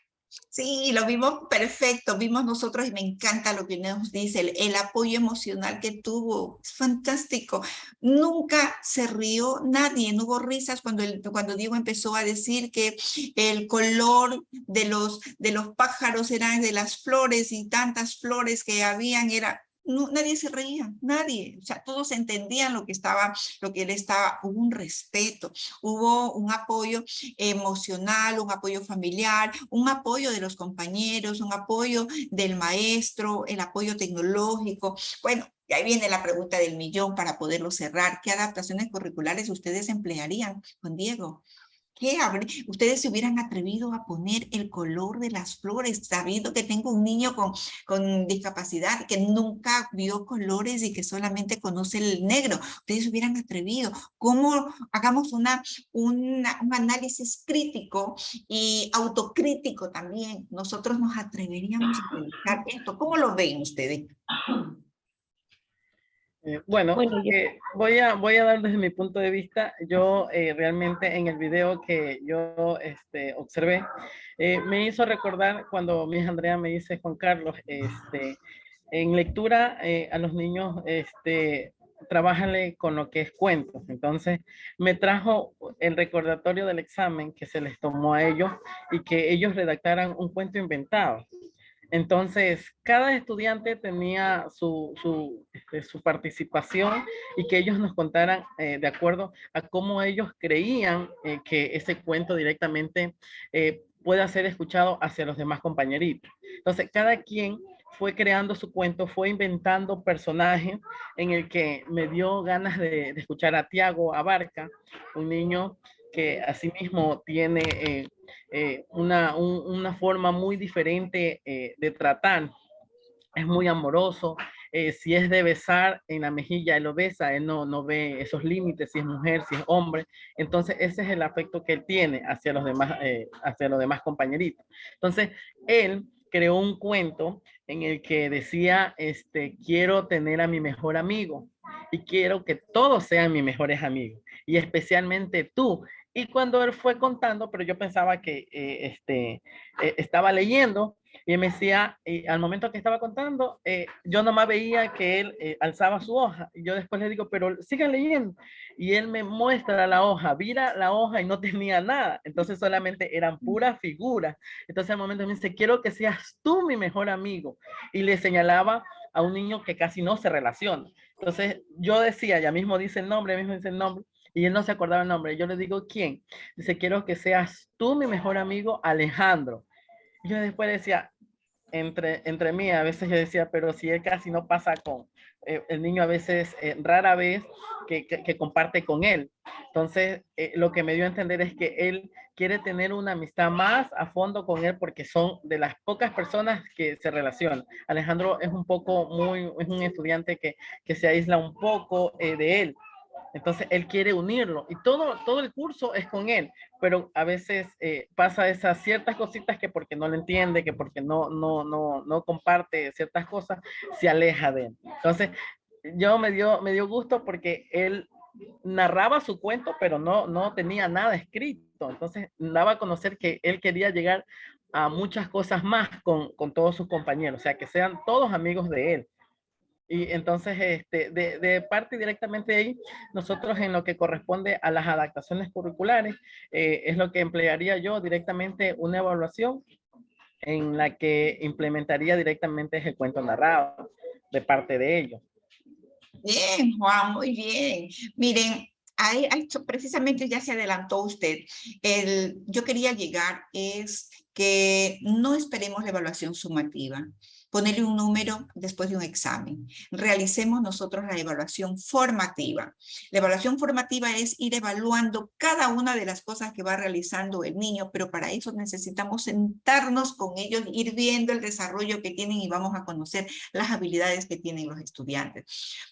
Sí, lo vimos perfecto, vimos nosotros y me encanta lo que nos dice, el apoyo emocional que tuvo, es fantástico. Nunca se rió nadie, no hubo risas cuando Diego empezó a decir que el color de los pájaros eran de las flores y tantas flores que habían, no, nadie se reía, nadie, o sea, todos entendían lo que él estaba, hubo un respeto, hubo un apoyo emocional, un apoyo familiar, un apoyo de los compañeros, un apoyo del maestro, el apoyo tecnológico. Bueno, y ahí viene la pregunta del millón para poderlo cerrar. ¿Qué adaptaciones curriculares ustedes emplearían, Juan Diego? ¿Ustedes se hubieran atrevido a poner el color de las flores, sabiendo que tengo un niño con discapacidad que nunca vio colores y que solamente conoce el negro? ¿Ustedes se hubieran atrevido? ¿Cómo hagamos un análisis crítico y autocrítico también? Nosotros nos atreveríamos a realizar esto. ¿Cómo lo ven ustedes? Voy a dar desde mi punto de vista. Yo realmente en el video que yo observé, me hizo recordar cuando mi hija Andrea me dice, Juan Carlos, en lectura a los niños, trabájale con lo que es cuentos. Entonces me trajo el recordatorio del examen que se les tomó a ellos y que ellos redactaran un cuento inventado. Entonces, cada estudiante tenía su participación y que ellos nos contaran de acuerdo a cómo ellos creían que ese cuento directamente pueda ser escuchado hacia los demás compañeritos. Entonces, cada quien fue creando su cuento, fue inventando personajes en el que me dio ganas de escuchar a Tiago Abarca, un niño que asimismo tiene una forma muy diferente de tratar. Es muy amoroso. Si es de besar en la mejilla, él lo besa, él no ve esos límites, si es mujer, si es hombre. Entonces, ese es el afecto que él tiene hacia los demás compañeritos. Entonces, él creó un cuento en el que decía, quiero tener a mi mejor amigo y quiero que todos sean mis mejores amigos y especialmente tú. Y cuando él fue contando, pero yo pensaba que estaba leyendo y me decía, y al momento que estaba contando, yo nomás veía que él alzaba su hoja y yo después le digo, pero sigan leyendo. Y él me muestra la hoja, vira la hoja y no tenía nada. Entonces solamente eran puras figuras. Entonces al momento me dice, quiero que seas tú mi mejor amigo. Y le señalaba a un niño que casi no se relaciona. Entonces yo decía, ya mismo dice el nombre, y él no se acordaba el nombre. Yo le digo, ¿quién? Dice, quiero que seas tú mi mejor amigo, Alejandro. Y yo después decía, entre mí, a veces yo decía, pero si él casi no pasa con el niño, a veces, rara vez que comparte con él. Entonces, lo que me dio a entender es que él quiere tener una amistad más a fondo con él porque son de las pocas personas que se relacionan. Alejandro es es un estudiante que se aísla un poco de él. Entonces él quiere unirlo y todo el curso es con él, pero a veces pasa esas ciertas cositas que porque no le entiende, que porque no comparte ciertas cosas, se aleja de él. Entonces me dio gusto porque él narraba su cuento, pero no tenía nada escrito. Entonces daba a conocer que él quería llegar a muchas cosas más con todos sus compañeros, o sea, que sean todos amigos de él. Y entonces, de parte directamente de ahí, nosotros en lo que corresponde a las adaptaciones curriculares, es lo que emplearía yo directamente una evaluación en la que implementaría directamente el cuento narrado de parte de ellos. Bien, Juan, muy bien. Miren, precisamente ya se adelantó usted. Yo quería llegar es que no esperemos la evaluación sumativa. Ponerle un número después de un examen. Realicemos nosotros la evaluación formativa. La evaluación formativa es ir evaluando cada una de las cosas que va realizando el niño, pero para eso necesitamos sentarnos con ellos, ir viendo el desarrollo que tienen y vamos a conocer las habilidades que tienen los estudiantes.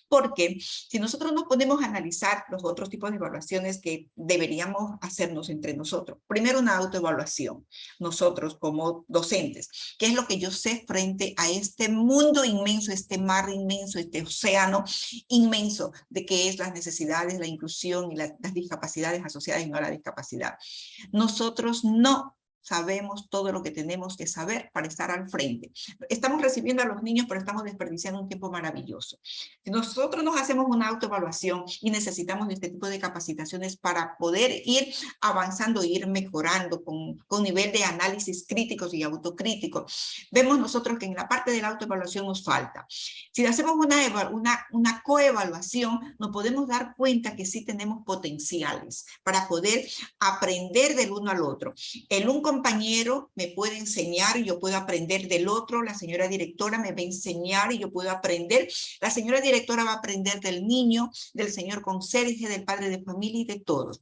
Porque si nosotros nos ponemos a analizar los otros tipos de evaluaciones que deberíamos hacernos entre nosotros, primero una autoevaluación, nosotros como docentes, ¿qué es lo que yo sé frente a a este mundo inmenso, este mar inmenso, este océano inmenso de qué es las necesidades, la inclusión y las discapacidades asociadas y no a la discapacidad. Nosotros no sabemos todo lo que tenemos que saber para estar al frente. Estamos recibiendo a los niños, pero estamos desperdiciando un tiempo maravilloso. Si nosotros nos hacemos una autoevaluación y necesitamos de este tipo de capacitaciones para poder ir avanzando, ir mejorando con nivel de análisis críticos y autocríticos, vemos nosotros que en la parte de la autoevaluación nos falta. Si hacemos una coevaluación, nos podemos dar cuenta que sí tenemos potenciales para poder aprender del uno al otro. Un compañero me puede enseñar y yo puedo aprender del otro, la señora directora me va a enseñar y yo puedo aprender, la señora directora va a aprender del niño, del señor conserje, del padre de familia y de todos.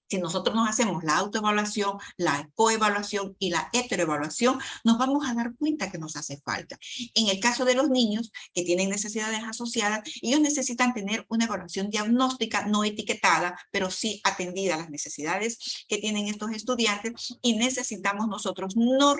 Si nosotros nos hacemos la autoevaluación, la coevaluación y la heteroevaluación, nos vamos a dar cuenta que nos hace falta. En el caso de los niños que tienen necesidades asociadas, ellos necesitan tener una evaluación diagnóstica no etiquetada, pero sí atendida a las necesidades que tienen estos estudiantes, y necesitamos nosotros no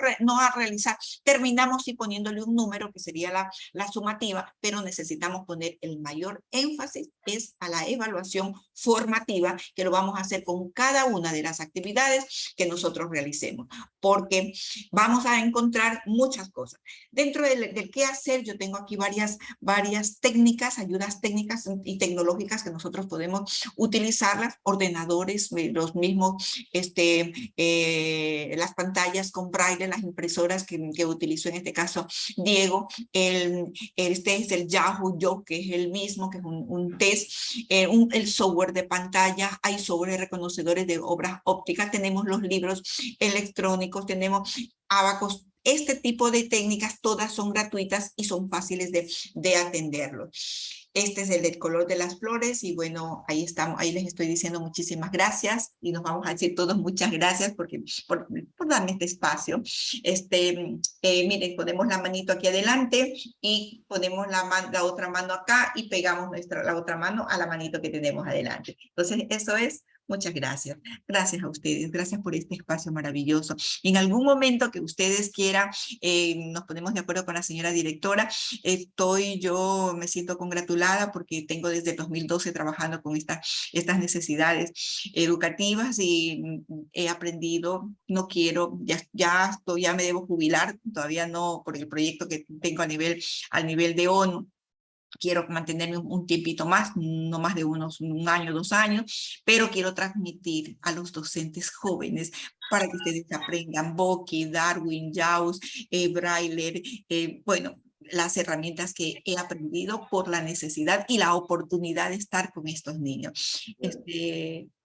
realizar, terminamos sí poniéndole un número que sería la sumativa, pero necesitamos poner el mayor énfasis es a la evaluación formativa, que lo vamos a hacer con cada una de las actividades que nosotros realicemos, porque vamos a encontrar muchas cosas. Dentro del qué hacer, yo tengo aquí varias técnicas, ayudas técnicas y tecnológicas que nosotros podemos utilizarlas, ordenadores, los mismos, las pantallas con braille, las impresoras que utilizó en este caso Diego, este es el Yahoo Yo, que es el mismo, que es un test, el software de pantalla, hay software de reconocedores de obras ópticas, tenemos los libros electrónicos, tenemos Abacus. Este tipo de técnicas todas son gratuitas y son fáciles de atenderlo. Este es el del color de las flores y bueno, ahí estamos, ahí les estoy diciendo muchísimas gracias y nos vamos a decir todos muchas gracias por darme este espacio. Miren, ponemos la manito aquí adelante y ponemos la otra mano acá y pegamos la otra mano a la manito que tenemos adelante. Entonces, eso es. Muchas gracias. Gracias a ustedes. Gracias por este espacio maravilloso. En algún momento que ustedes quieran, nos ponemos de acuerdo con la señora directora. Yo me siento congratulada porque tengo desde el 2012 trabajando con estas necesidades educativas y he aprendido, no quiero, ya me debo jubilar, todavía no, por el proyecto que tengo al nivel de ONU. Quiero mantenerme un tiempito más, no más de un año, 2 años, pero quiero transmitir a los docentes jóvenes para que ustedes aprendan Boki, Darwin, Jaws, Braille, bueno, las herramientas que he aprendido por la necesidad y la oportunidad de estar con estos niños.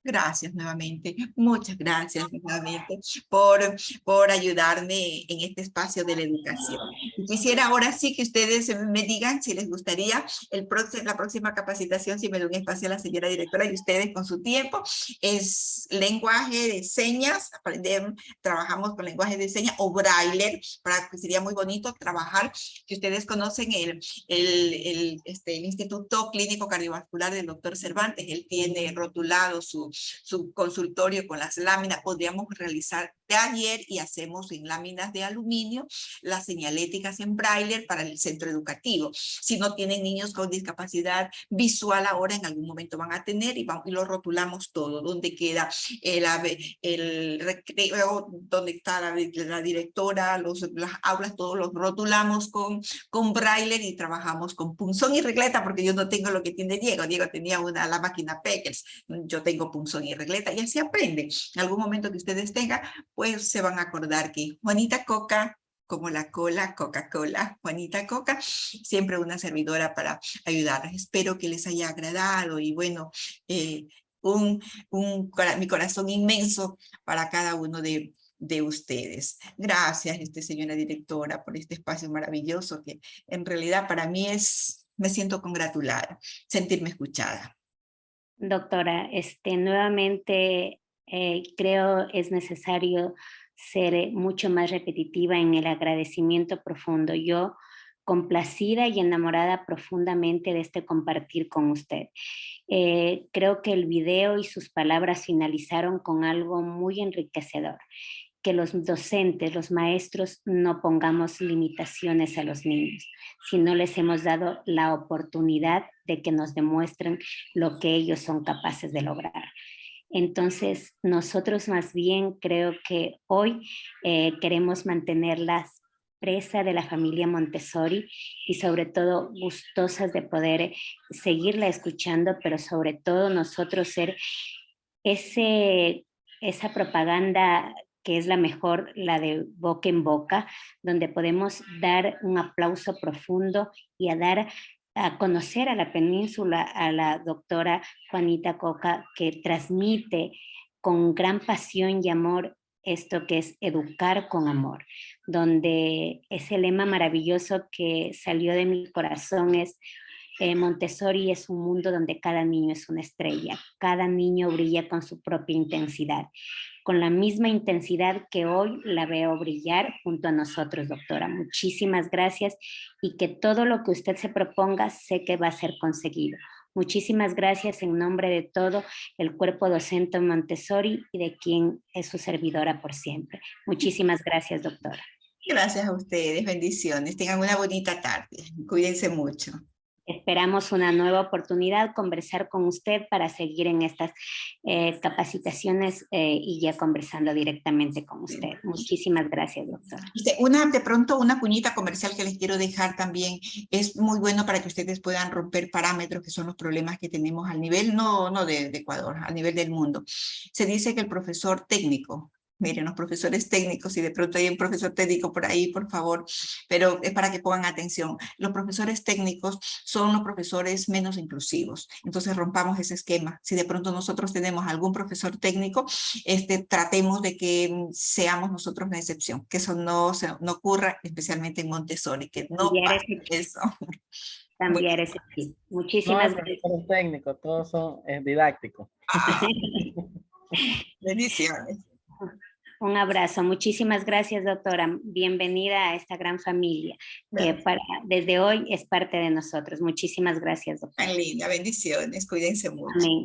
Gracias nuevamente, muchas gracias nuevamente por ayudarme en este espacio de la educación. Y quisiera ahora sí que ustedes me digan si les gustaría la próxima capacitación, si me da un espacio a la señora directora y ustedes con su tiempo, es lenguaje de señas, trabajamos con lenguaje de señas o braille, para que sería muy bonito trabajar, que ustedes conocen el Instituto Clínico Cardiovascular del doctor Cervantes, él tiene rotulado su consultorio con las láminas. Podríamos realizar taller y hacemos en láminas de aluminio las señaléticas en braille para el centro educativo. Si no tienen niños con discapacidad visual ahora, en algún momento van a tener y lo rotulamos todo, donde queda el recreo, donde está la directora, las aulas, todos los rotulamos con braille y trabajamos con punzón y regleta, porque yo no tengo lo que tiene Diego. Diego tenía la máquina Peckers, yo tengo punzón y regleta y así aprenden. En algún momento que ustedes tengan, pues se van a acordar que Juanita Coca, como la cola, Coca-Cola, Juanita Coca, siempre una servidora para ayudarles. Espero que les haya agradado y bueno, mi corazón inmenso para cada uno de ustedes. Gracias, señora directora, por este espacio maravilloso que en realidad para mí me siento congratulada, sentirme escuchada. Doctora, nuevamente creo es necesario ser mucho más repetitiva en el agradecimiento profundo. Yo complacida y enamorada profundamente de este compartir con usted. Creo que el video y sus palabras finalizaron con algo muy enriquecedor. que los docentes, los maestros, no pongamos limitaciones a los niños, sino les hemos dado la oportunidad de que nos demuestren lo que ellos son capaces de lograr. Entonces, nosotros más bien creo que hoy queremos mantenerlas presa de la familia Montessori y sobre todo gustosas de poder seguirla escuchando, pero sobre todo nosotros ser esa propaganda que es la mejor, la de boca en boca, donde podemos dar un aplauso profundo y a conocer a la península, a la doctora Juanita Coca, que transmite con gran pasión y amor esto que es educar con amor, donde ese lema maravilloso que salió de mi corazón es Montessori es un mundo donde cada niño es una estrella, cada niño brilla con su propia intensidad, con la misma intensidad que hoy la veo brillar junto a nosotros, doctora. Muchísimas gracias y que todo lo que usted se proponga sé que va a ser conseguido. Muchísimas gracias en nombre de todo el cuerpo docente Montessori y de quien es su servidora por siempre. Muchísimas gracias, doctora. Gracias a ustedes, bendiciones. Tengan una bonita tarde. Cuídense mucho. Esperamos una nueva oportunidad, conversar con usted para seguir en estas capacitaciones y ya conversando directamente con usted. Muchísimas gracias, doctora. De pronto una cuñita comercial que les quiero dejar también. Es muy bueno para que ustedes puedan romper parámetros, que son los problemas que tenemos al nivel, no de Ecuador, a nivel del mundo. Se dice que el profesor técnico, miren, los profesores técnicos, y de pronto hay un profesor técnico por ahí, por favor, pero es para que pongan atención. Los profesores técnicos son los profesores menos inclusivos. Entonces rompamos ese esquema. Si de pronto nosotros tenemos algún profesor técnico, tratemos de que seamos nosotros la excepción, que eso no ocurra, especialmente en Montessori, que no pase eso. Cambiar ese chip. Muchísimas gracias. No, técnicos, todos son didácticos. Bendiciones. Un abrazo. Muchísimas gracias, doctora. Bienvenida a esta gran familia que desde hoy es parte de nosotros. Muchísimas gracias, doctora. Tan linda. Bendiciones. Cuídense mucho. Amén.